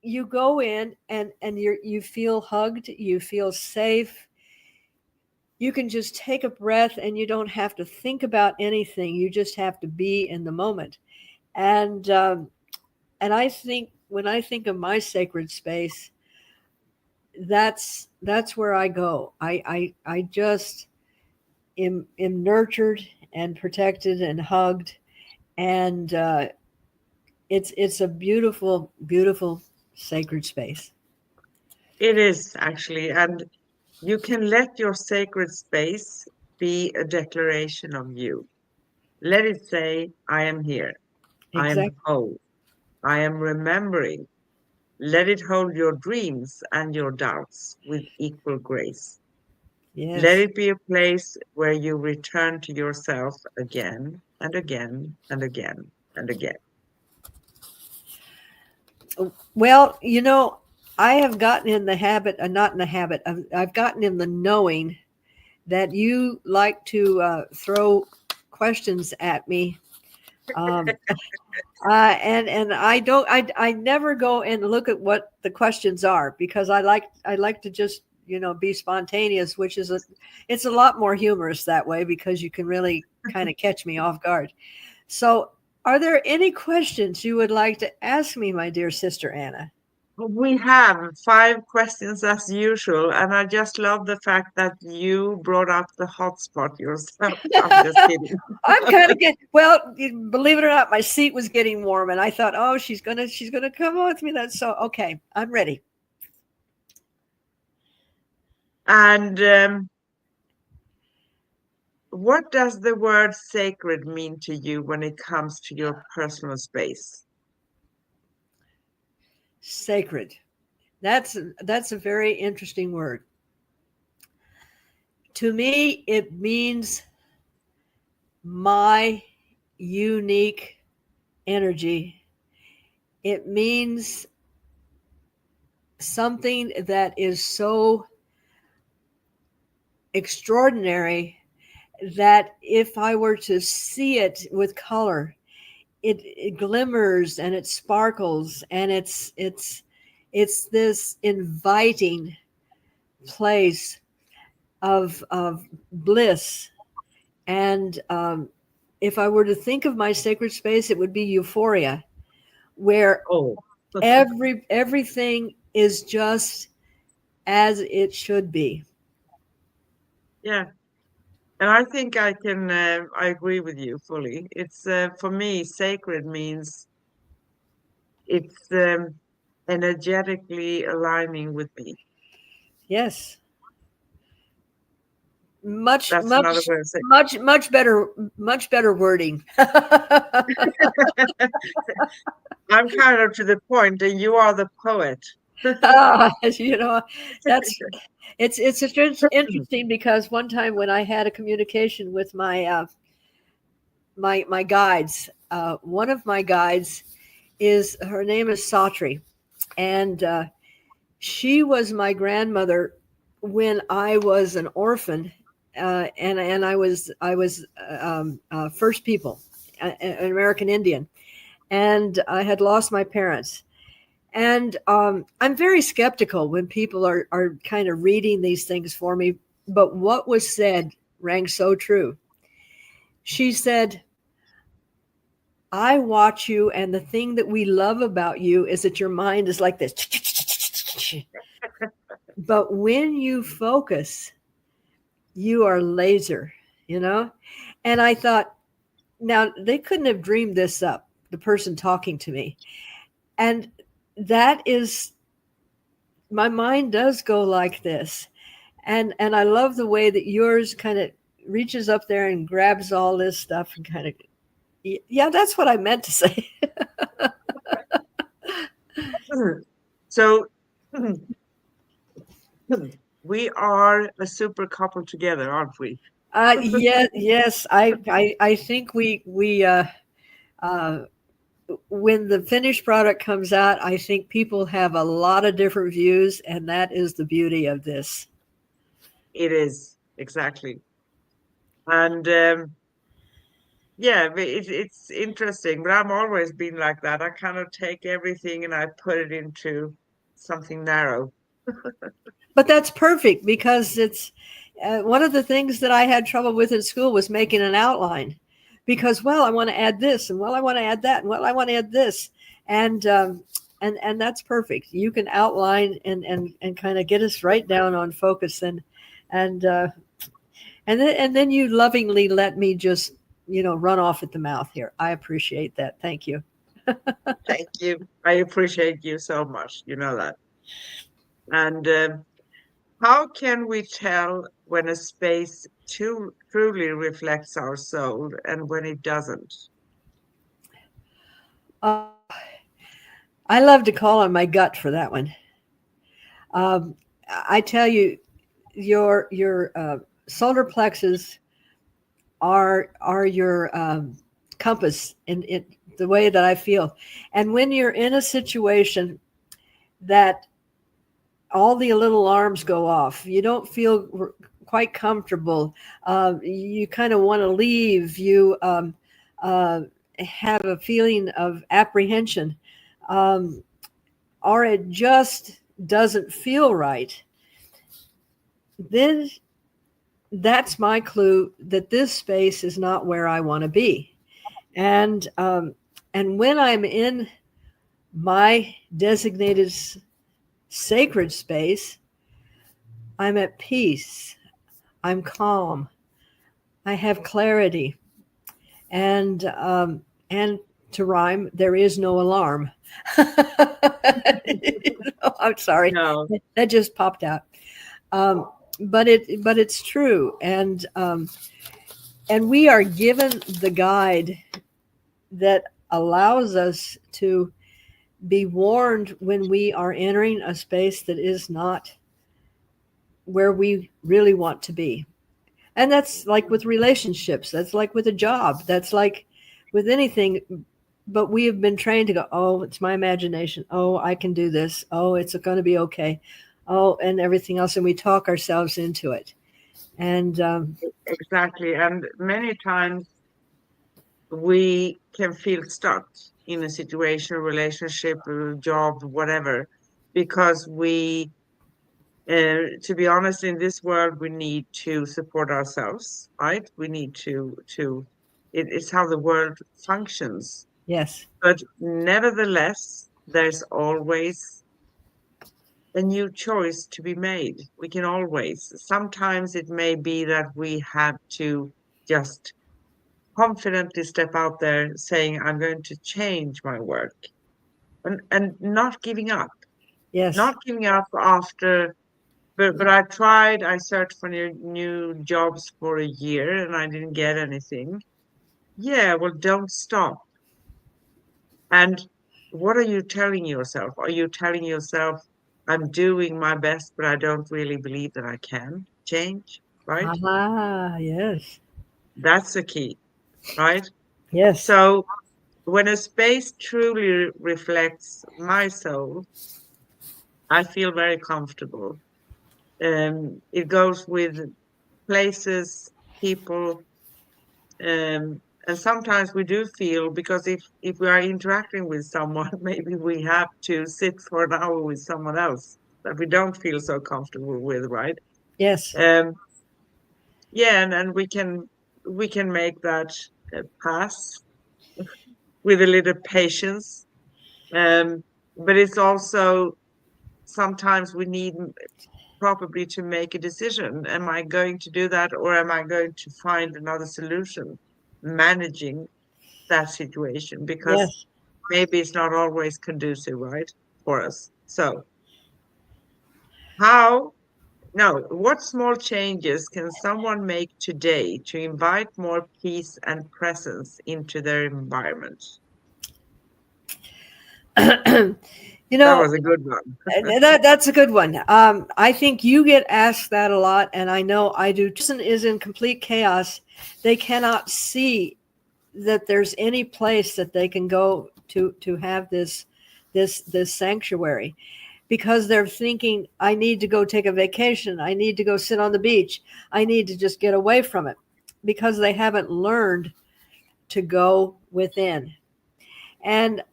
you go in and you feel hugged, you feel safe. You can just take a breath and you don't have to think about anything. You just have to be in the moment. And I think when I think of my sacred space, that's where I go. I just am nurtured and protected and hugged, and it's a beautiful, beautiful sacred space.
It is actually. And you can let your sacred space be a declaration of you. Let it say, I am here. I am
Exactly.
whole. I am remembering. Let it hold your dreams and your doubts with equal grace. Let
Yes.
it be a place where you return to yourself again and again and again and again.
Well, I have gotten in the habit, not in the habit, I've gotten in the knowing that you like to throw questions at me. Um, and I never go and look at what the questions are because I like to just be spontaneous, which is it's a lot more humorous that way because you can really kind of catch me off guard. So, are there any questions you would like to ask me, my dear sister Anna?
We have five questions as usual, and I just love the fact that you brought up the hotspot yourself. I'm just kidding.
I'm kind of getting, well, believe it or not, my seat was getting warm, and I thought, oh, she's gonna come on with me. That's so okay. I'm ready.
And what does the word sacred mean to you when it comes to your personal space?
Sacred. That's a very interesting word. To me, it means my unique energy. It means something that is so extraordinary that if I were to see it with color, it glimmers and it sparkles, and it's this inviting place of bliss. And if I were to think of my sacred space, it would be euphoria, where
Oh,
everything is just as it should be.
yeah. And I think I agree with you fully. It's for me, sacred means it's energetically aligning with me.
Yes, much
That's another
much
way of saying.
much better wording.
I'm kind of to the point, and you are the poet.
You know, that's it's interesting because one time when I had a communication with my guides, one of my guides is her name is Satri, and she was my grandmother when I was an orphan, and I was First People, an American Indian, and I had lost my parents. And I'm very skeptical when people are kind of reading these things for me. But what was said rang so true. She said, I watch you, and the thing that we love about you is that your mind is like this. But when you focus, you are laser, you know? And I thought, now they couldn't have dreamed this up, the person talking to me. And that is, my mind does go like this. And I love the way that yours kind of reaches up there and grabs all this stuff and kind of, yeah, that's what I meant to say.
So we are a super couple together, aren't we?
Yes, I think uh, when the finished product comes out, I think people have a lot of different views, and that is the beauty of this.
It is exactly. And yeah, but it's interesting, but I'm always been like that. I kind of take everything and I put it into something narrow.
But that's perfect because it's one of the things that I had trouble with in school was making an outline, because well I want to add this, and well I want to add that, and well I want to add this, and and that's perfect. You can outline and kind of get us right down on focus, and and then you lovingly let me just run off at the mouth here. I appreciate that. Thank you.
Thank you. I appreciate you so much. You know that. And how can we tell when a space truly reflects our soul and when it doesn't?
Uh, I love to call on my gut for that one. Um, I tell you, your solar plexus are your compass in the way that I feel. And when you're in a situation that all the little alarms go off, you don't feel quite comfortable. You kind of want to leave. You uh, have a feeling of apprehension, um, or it just doesn't feel right. Then that's my clue that this space is not where I want to be. And when I'm in my designated sacred space, I'm at peace. I'm calm. I have clarity, and to rhyme, there is no alarm. I'm sorry,
No.
that just popped out. Um, but it's true, and we are given the guide that allows us to be warned when we are entering a space that is not where we really want to be. And that's like with relationships, that's like with a job, that's like with anything, but we have been trained to go, oh, it's my imagination. Oh, I can do this. Oh, it's going to be okay. Oh, and everything else. And we talk ourselves into it. And
Exactly. And many times we can feel stuck in a situation, relationship, job, whatever, because to be honest, in this world, we need to support ourselves, right? We need it's how the world functions.
yes,
But nevertheless, there's always a new choice to be made. We can always, sometimes it may be that we have to just confidently step out there saying, I'm going to change my work and not giving up,
yes.
not giving up after. But I searched for new jobs for a year and I didn't get anything. Yeah, well, don't stop. And what are you telling yourself? Are you telling yourself, I'm doing my best, but I don't really believe that I can change, right?
Ah, yes,
That's the key, right?
yes,
So when a space truly reflects my soul, I feel very comfortable. It goes with places, people, and sometimes we do feel because if we are interacting with someone, maybe we have to sit for an hour with someone else that we don't feel so comfortable with, right?
yes,
Um, yeah, and we can make that pass with a little patience. Um, but it's also sometimes we need probably to make a decision. Am I going to do that, or am I going to find another solution managing that situation? Because
yes.
maybe it's not always conducive, right, for us. So, how, no, what small changes can someone make today to invite more peace and presence into their environment?
You
That
know,
was a good one.
that's a good one. I think you get asked that a lot, and I know I do. Person is in complete chaos. They cannot see that there's any place that they can go to have this sanctuary, because they're thinking, I need to go take a vacation. I need to go sit on the beach. I need to just get away from it, because they haven't learned to go within. And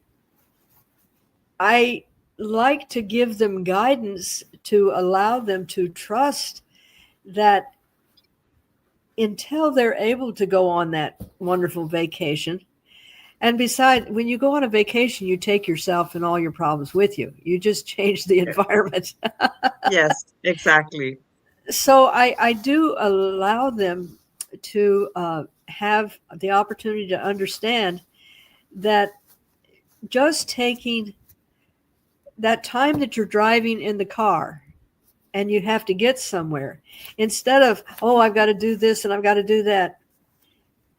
I like to give them guidance to allow them to trust that until they're able to go on that wonderful vacation. And besides, when you go on a vacation, you take yourself and all your problems with you. You just change the environment.
Yes, exactly.
So I do allow them to have the opportunity to understand that just taking that time that you're driving in the car and you have to get somewhere, instead of, oh, I've got to do this and I've got to do that,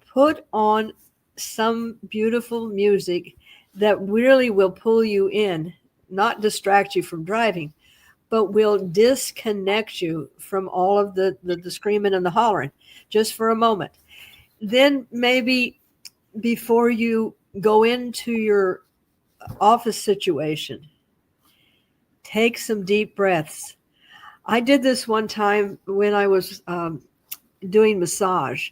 put on some beautiful music that really will pull you in, not distract you from driving, but will disconnect you from all of the screaming and the hollering just for a moment. Then maybe before you go into your office situation, take some deep breaths. I did this one time when I was doing massage,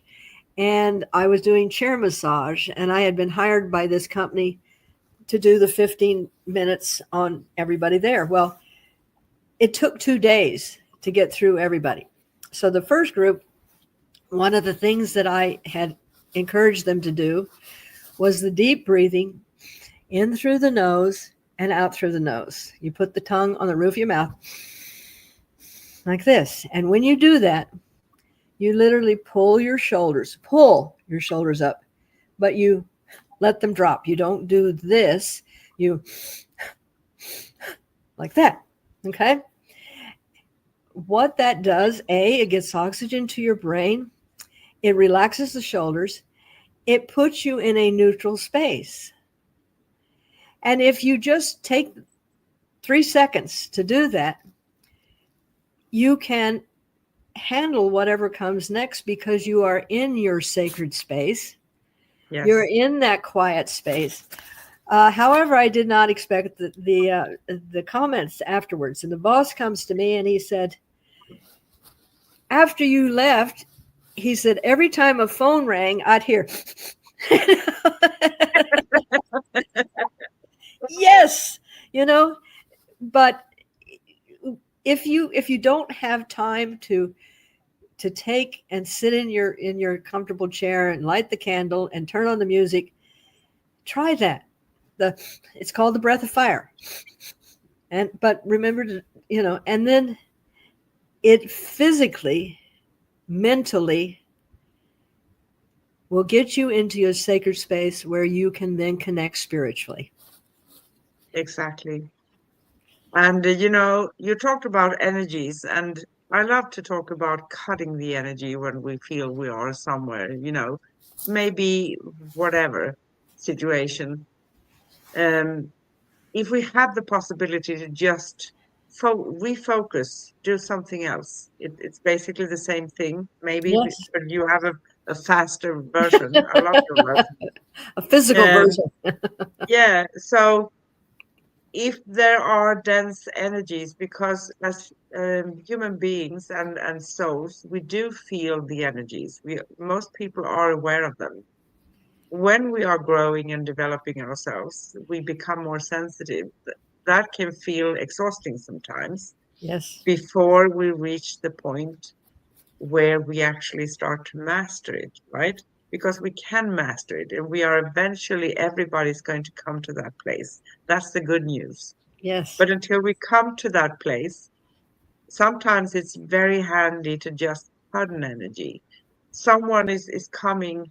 and I was doing chair massage, and I had been hired by this company to do the 15 minutes on everybody there. Well, it took 2 days to get through everybody. So the first group, one of the things that I had encouraged them to do was the deep breathing in through the nose and out through the nose. You put the tongue on the roof of your mouth like this. And when you do that, you literally pull your shoulders up, but you let them drop. You don't do this. You like that. Okay. What that does, it gets oxygen to your brain. It relaxes the shoulders. It puts you in a neutral space. And if you just take 3 seconds to do that, you can handle whatever comes next, because you are in your sacred space. You're
Yes.
in that quiet space. However, I did not expect the comments afterwards. And the boss comes to me and he said, after you left, he said, every time a phone rang, I'd hear, yes, you know, but if you don't have time to take and sit in your comfortable chair and light the candle and turn on the music, try that. The It's called the breath of fire. And but remember to, and then it physically, mentally will get you into a sacred space where you can then connect spiritually.
Exactly. And you talked about energies, and I love to talk about cutting the energy when we feel we are somewhere, maybe whatever situation. Um, if we have the possibility to just refocus, do something else, it's basically the same thing, maybe,
Yes.
but you have a faster version, a longer version.
A physical
Um,
version.
yeah, so if there are dense energies, because as human beings and souls, we do feel the energies. Most people are aware of them. When we are growing and developing ourselves, we become more sensitive. That can feel exhausting sometimes
Yes.
before we reach the point where we actually start to master it, right? Because we can master it, and we are eventually, everybody's going to come to that place. That's the good news.
Yes.
But until we come to that place, sometimes it's very handy to just cut an energy. Someone is coming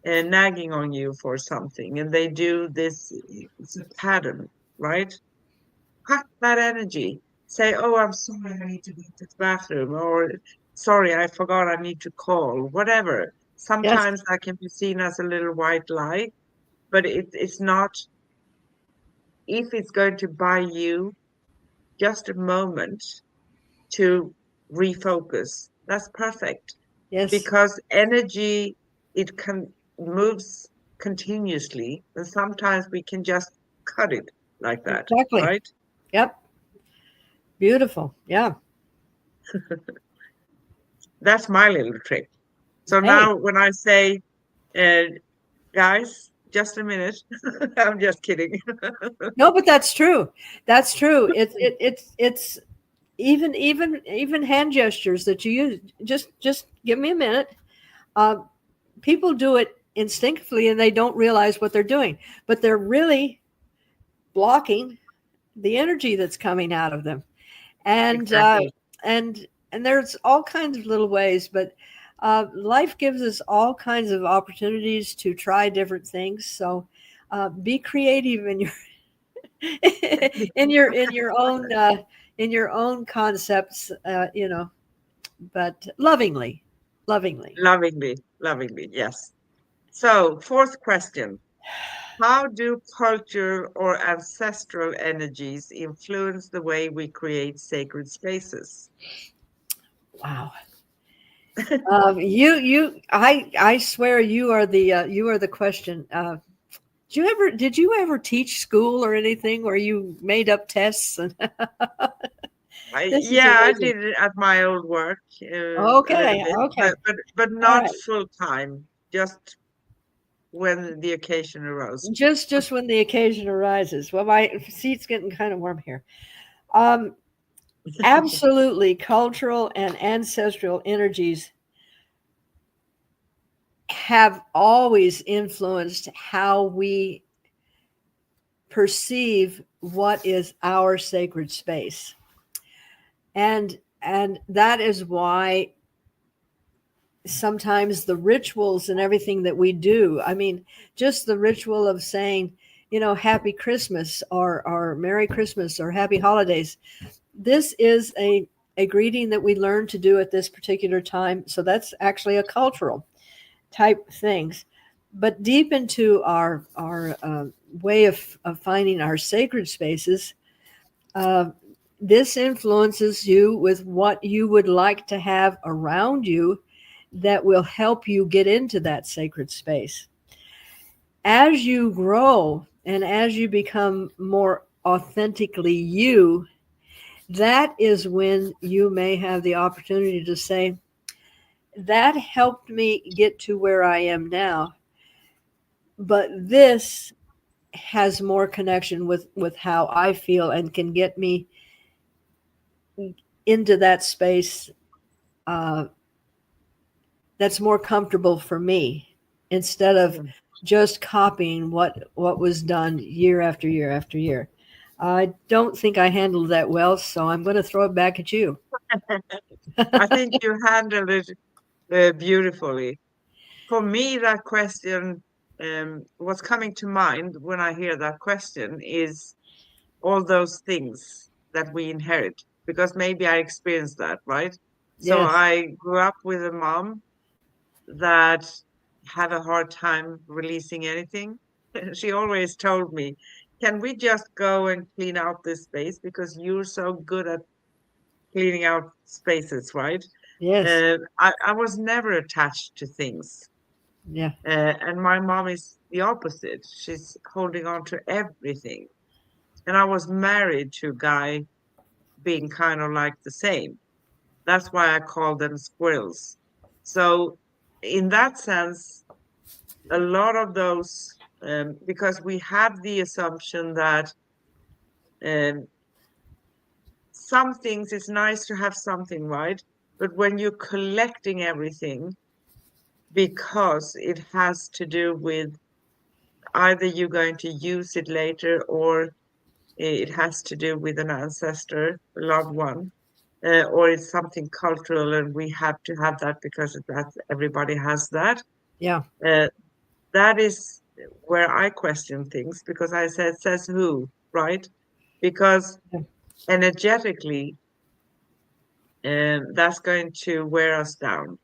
and nagging on you for something, and they do this, it's a pattern, right? Cut that energy. Say, oh, I'm sorry, I need to go to the bathroom, or sorry, I forgot I need to call, whatever.
Yes.
Sometimes that can be seen as a little white lie, but it's not. If it's going to buy you just a moment to refocus, that's perfect.
Yes.
Because energy, it can moves continuously, and sometimes we can just cut it like that,
Exactly.
right?
Yep. Beautiful. Yeah.
That's my little trick. So
Hey.
now when I say, uh, guys, just a minute, I'm just kidding.
No, but that's true. That's true. It's even hand gestures that you use. Just give me a minute. Uh, People do it instinctively and they don't realize what they're doing, but they're really blocking the energy that's coming out of them. And
Exactly.
and and there's all kinds of little ways, but life gives us all kinds of opportunities to try different things. So be creative in your in your own concepts, but lovingly.
Lovingly, lovingly, yes. So, fourth question. How do culture or ancestral energies influence the way we create sacred spaces?
Wow. I swear you are the question. Did you ever teach school or anything where you made up tests? And this is
Yeah, I
amazing.
did it at my old work, a little
Okay,
bit, but
okay, all
not
right.
full time, just when the occasion arose.
Just when the occasion arises. Well, my seat's getting kind of warm here. Um, Absolutely, cultural and ancestral energies have always influenced how we perceive what is our sacred space. And that is why sometimes the rituals and everything that we do, I mean, just the ritual of saying, happy Christmas or Merry Christmas or Happy Holidays. This is a greeting that we learn to do at this particular time. So that's actually a cultural type things. But deep into our way of finding our sacred spaces, uh, this influences you with what you would like to have around you that will help you get into that sacred space. As you grow and as you become more authentically you, that is when you may have the opportunity to say, that helped me get to where I am now, but this has more connection with how I feel and can get me into that space uh, that's more comfortable for me instead of
Mm.
just copying what was done year after year after year. I don't think I handled that well, so I'm going to throw it back at you.
I think you handled it beautifully. For me, that question, what's coming to mind when I hear that question is all those things that we inherit, because maybe I experienced that, right? So
Yes,
I grew up with a mom that had a hard time releasing anything. She always told me, can we just go and clean out this space because you're so good at cleaning out spaces, right?
yes,
I was never attached to things.
yeah,
And my mom is the opposite. She's holding on to everything. And I was married to a guy being kind of like the same. That's why I call them squirrels. So, in that sense, a lot of those, because we have the assumption that um, some things it's nice to have something, right? But when you're collecting everything, because it has to do with either you're going to use it later or it has to do with an ancestor, a loved one, or it's something cultural and we have to have that because that everybody has that.
yeah,
Uh, that is where I question things because I said, says who, right? Because
yeah,
energetically, that's going to wear us down.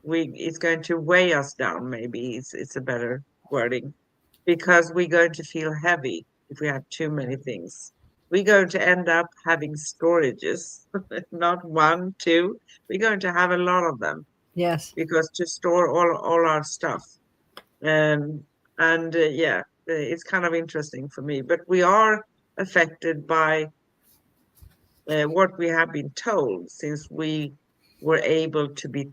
It's going to weigh us down, maybe it's a better wording, because we're going to feel heavy if we have too many things. We're going to end up having storages, not one, two. We're going to have a lot of them
yes,
because to store all our stuff. Um, and yeah, it's kind of interesting for me. But we are affected by what we have been told since we were able to be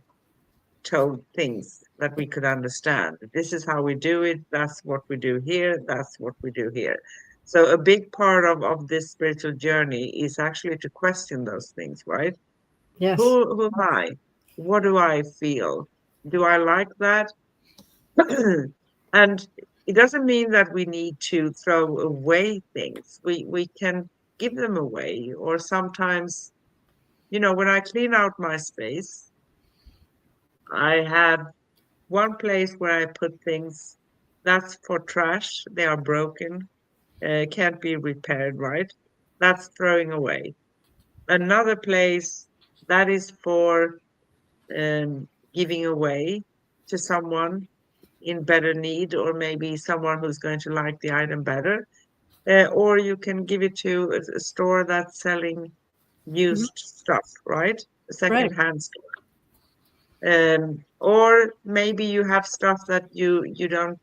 told things that we could understand. This is how we do it. That's what we do here. That's what we do here. So a big part of this spiritual journey is actually to question those things, right?
yes,
Who am I? What do I feel? Do I like that? And it doesn't mean that we need to throw away things. We can give them away, or sometimes, when I clean out my space, I have one place where I put things that's for trash. They are broken, can't be repaired, right? That's throwing away. Another place that is for giving away to someone in better need, or maybe someone who's going to like the item better. Or you can give it to a store that's selling
mhm,
used stuff, right? A
right,
second-hand store. Or maybe you have stuff that you don't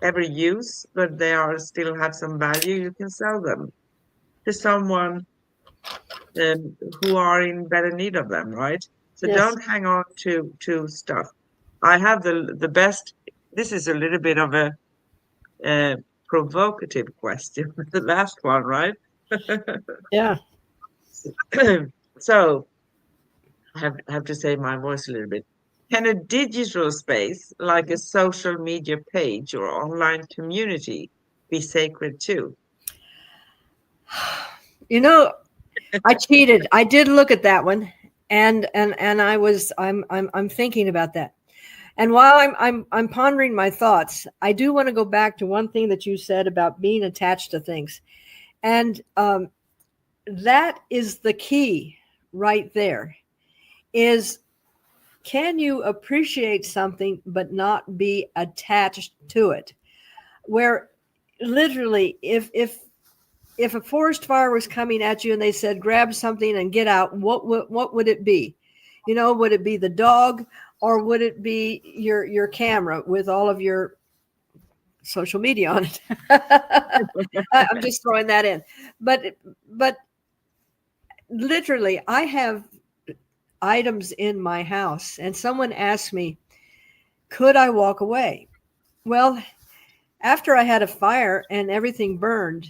ever use, but they are still have some value. You can sell them to someone who are in better need of them, right? So
yes,
don't hang on to stuff. I have the best. This is a little bit of a uh, provocative question, the last one, right?
yeah.
So I have to save my voice a little bit. Can a digital space like a social media page or online community be sacred too?
You know, I cheated. I did look at that one, and I'm thinking about that. And while I'm pondering my thoughts, I do want to go back to one thing that you said about being attached to things, and that is the key right there. Is can you appreciate something but not be attached to it? Where literally, if a forest fire was coming at you and they said grab something and get out, what would it be? Would it be the dog or would it be your camera with all of your social media on it. I'm just throwing that in. But literally, I have items in my house, and someone asked me, could I walk away? Well, after I had a fire and everything burned,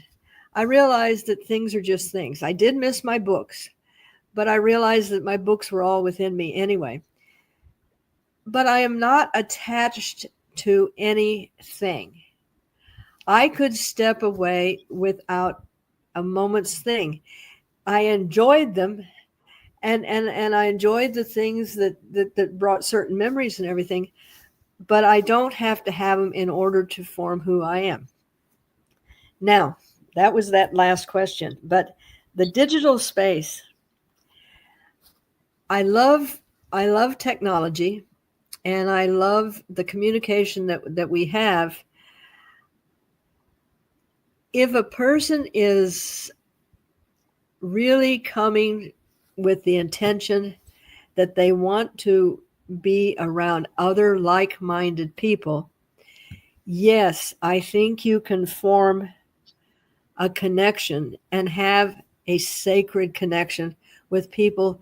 I realized that things are just things. I did miss my books, but I realized that my books were all within me anyway. But I am not attached to anything. I could step away without a moment's thing. I enjoyed them, and I enjoyed the things that brought certain memories and everything, but I don't have to have them in order to form who I am. Now, that was that last question, but the digital space, I love technology, and I love the communication that we have. If a person is really coming with the intention that they want to be around other like-minded people, yes, I think you can form a connection and have a sacred connection with people.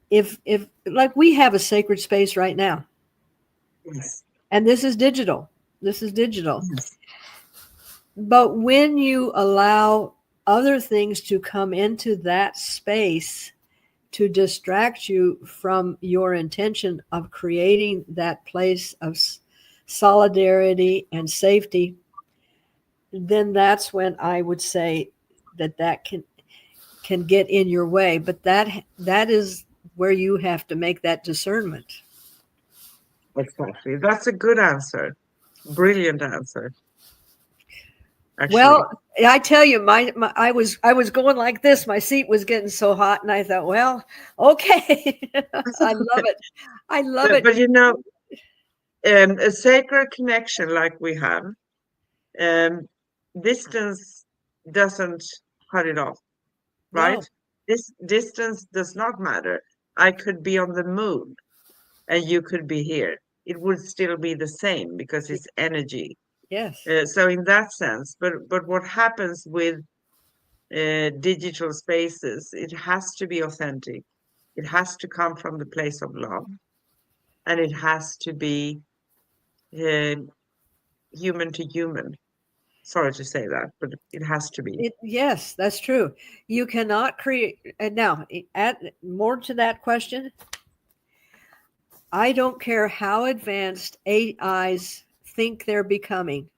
If like we have a sacred space right now,
Yes.
and this is digital. This is digital.
Yes.
But when you allow other things to come into that space to distract you from your intention of creating that place of solidarity and safety, then that's when I would say that can get in your way. But that is where you have to make that discernment.
Exactly. That's a good answer. Brilliant answer, actually.
Well, I tell you, I was going like this. My seat was getting so hot, and I thought, well, okay, I love it. I love it.
But a sacred connection like we have, um, distance doesn't cut it off,
No,
right? This distance does not matter. I could be on the moon and you could be here. It would still be the same because it's energy.
yes,
So in that sense, but what happens with digital spaces, it has to be authentic. It has to come from the place of love, and it has to be uh, human to human. Sorry to say that, but it has to be.
yes, that's true. You cannot create. And now, add more to that question. I don't care how advanced AIs think they're becoming.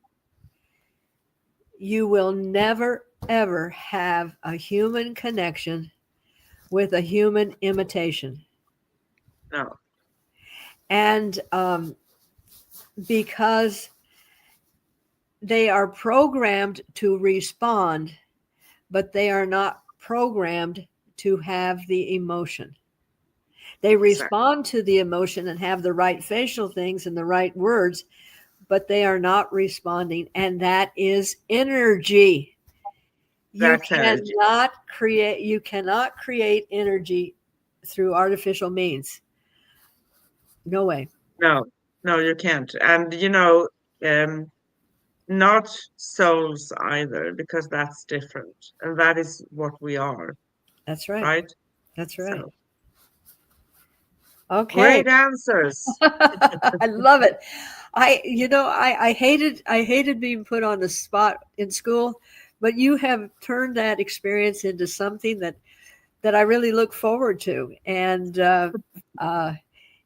You will never ever have a human connection with a human imitation.
No,
And because they are programmed to respond, but they are not programmed to have the emotion. They
exactly.
respond to the emotion and have the right facial things and the right words, but they are not responding. And that is energy.
That's energy.
You cannot create energy through artificial means. No way.
No, no, you can't. And um, not souls either, because that's different, and that is what we are,
That's right.
right?
That's right.
So
Okay.
great answers.
I love it. I hated being put on the spot in school, but you have turned that experience into something that I really look forward to, and uh,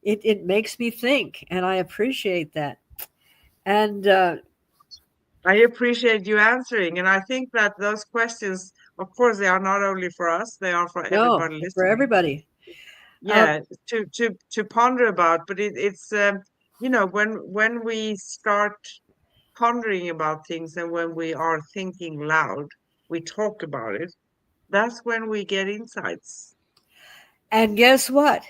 it makes me think, and I appreciate that. And
I appreciate you answering, and I think that those questions, of course, they are not only for us; they are for
no,
everybody
for
listening.
everybody. Uh,
Yeah, to ponder about. But it's when we start pondering about things and when we are thinking loud, we talk about it. That's when we get insights.
and guess what?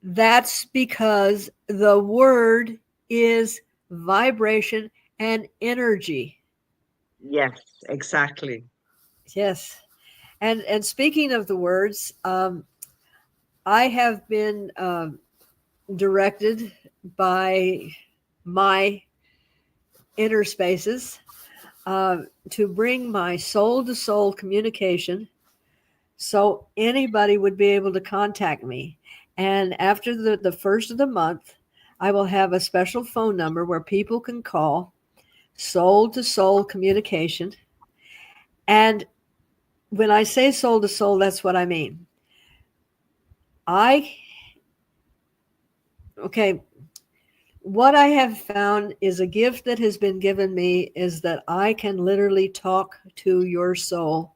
That's because the word is vibration and energy.
Yes, exactly.
Yes. And speaking of the words, I have been directed by my inner spaces to bring my soul to soul communication so anybody would be able to contact me. And after the first of the month, I will have a special phone number where people can call, soul to soul communication. And when I say soul to soul, that's what I mean. I, okay, what I have found is a gift that has been given me is that I can literally talk to your soul,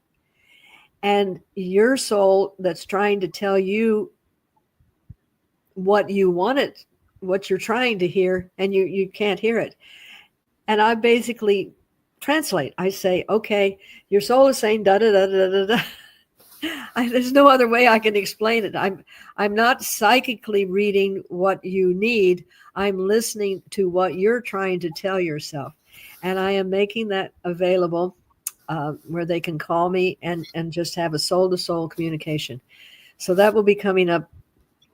and your soul that's trying to tell you what you wanted, what you're trying to hear, and you can't hear it. And I basically translate. I say, okay, your soul is saying da da da da da da. There's no other way I can explain it. I'm not psychically reading what you need. I'm listening to what you're trying to tell yourself, and I am making that available where they can call me and just have a soul to soul communication. So that will be coming up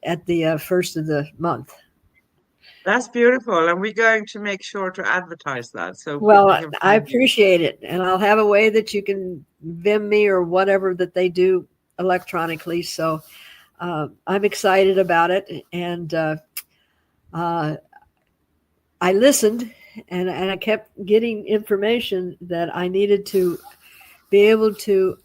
at the first of the month.
That's beautiful. And we're going to make sure to advertise that so people
Well,
can
I
find you.
appreciate it, and I'll have a way that you can Vim me or whatever that they do electronically. So I'm excited about it, and uh, I listened, and I kept getting information that I needed to be able to.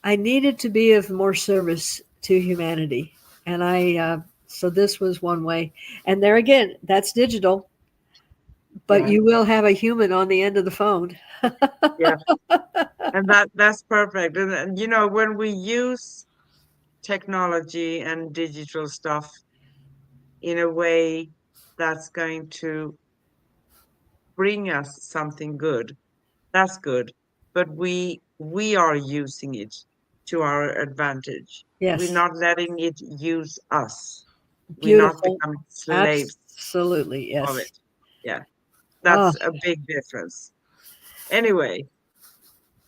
I needed to be of more service to humanity, and so this was one way. And there again, that's digital, but
Yeah.
you will have a human on the end of the phone.
Yeah. And that's perfect. And you know, when we use technology and digital stuff in a way that's going to bring us something good, that's good. But we are using it to our advantage. We're
Yes,
not letting it use us. We're not
beautiful.
becoming slaves
Absolutely,
of
yes.
it. Yeah,
Oh,
that's a big difference. Anyway,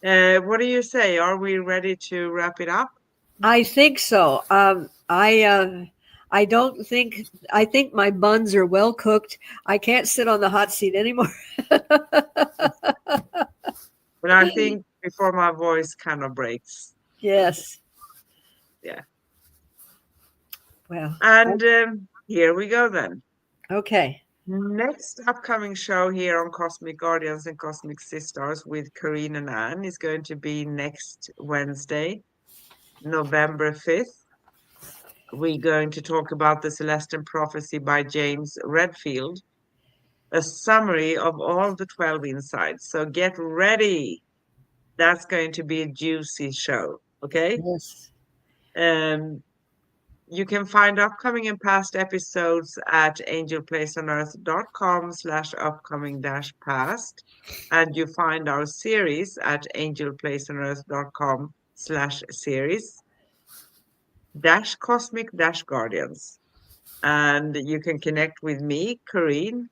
what do you say? Are we ready to wrap it up?
I think so. I don't think I think my buns are well cooked. I can't sit on the hot seat anymore.
But I think before my voice kind of breaks.
Yes.
Yeah.
Well,
And here we go then.
okay.
Next upcoming show here on Cosmic Guardians and Cosmic Sisters with Karine and Anne is going to be next Wednesday, November 5th. We're going to talk about the Celestial Prophecy by James Redfield, a summary of all the 12 insights. So get ready. That's going to be a juicy show. Okay.
Yes.
Um, you can find upcoming and past episodes at angelplaceonearth.com/upcoming dash past. And you find our series at angelplaceonearth.com/series dash cosmic dash guardians. And you can connect with me, Karine,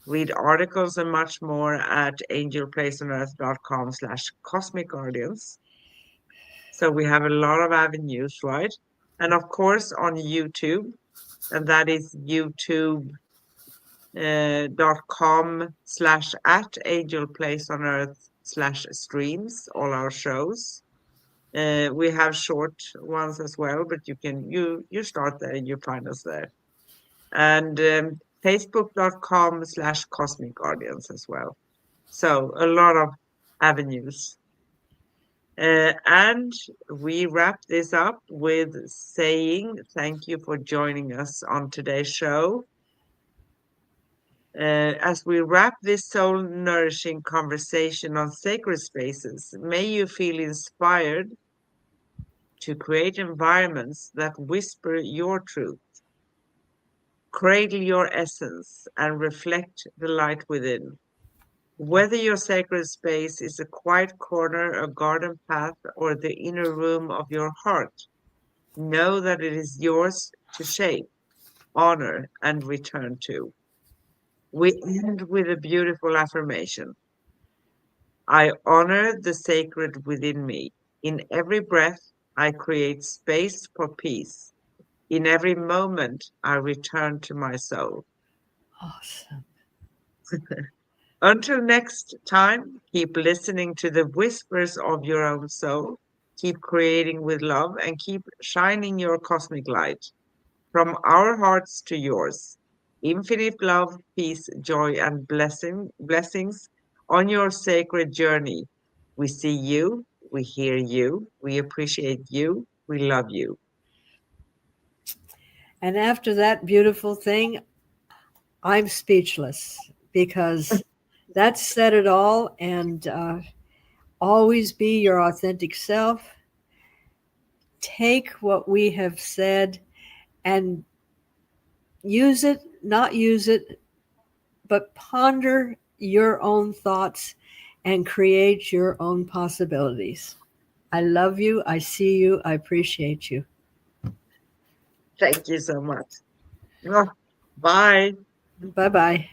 read articles and much more at angelplaceonearth.com/cosmic guardians. So we have a lot of avenues, right? And of course on YouTube, and that is youtube.com/at angelplaceonearth/streams, all our shows. We have short ones as well, but you start there and you find us there. And facebook.com/cosmic guardians as well. So a lot of avenues. And we wrap this up with saying thank you for joining us on today's show. As we wrap this soul nourishing conversation on sacred spaces, may you feel inspired to create environments that whisper your truth, cradle your essence, and reflect the light within. Whether your sacred space is a quiet corner, a garden path, or the inner room of your heart, know that it is yours to shape, honor, and return to. We end with a beautiful affirmation. I honor the sacred within me. In every breath, I create space for peace. In every moment, I return to my soul.
Awesome.
Until next time, keep listening to the whispers of your own soul, keep creating with love, and keep shining your cosmic light from our hearts to yours. Infinite love, peace, joy, and blessings on your sacred journey. We see you, we hear you, we appreciate you, we love you.
And after that beautiful thing, I'm speechless because that said it all. And always be your authentic self. Take what we have said and use it, not use it, but ponder your own thoughts and create your own possibilities. I love you. I see you. I appreciate you.
Thank you so much. Oh, bye.
Bye bye.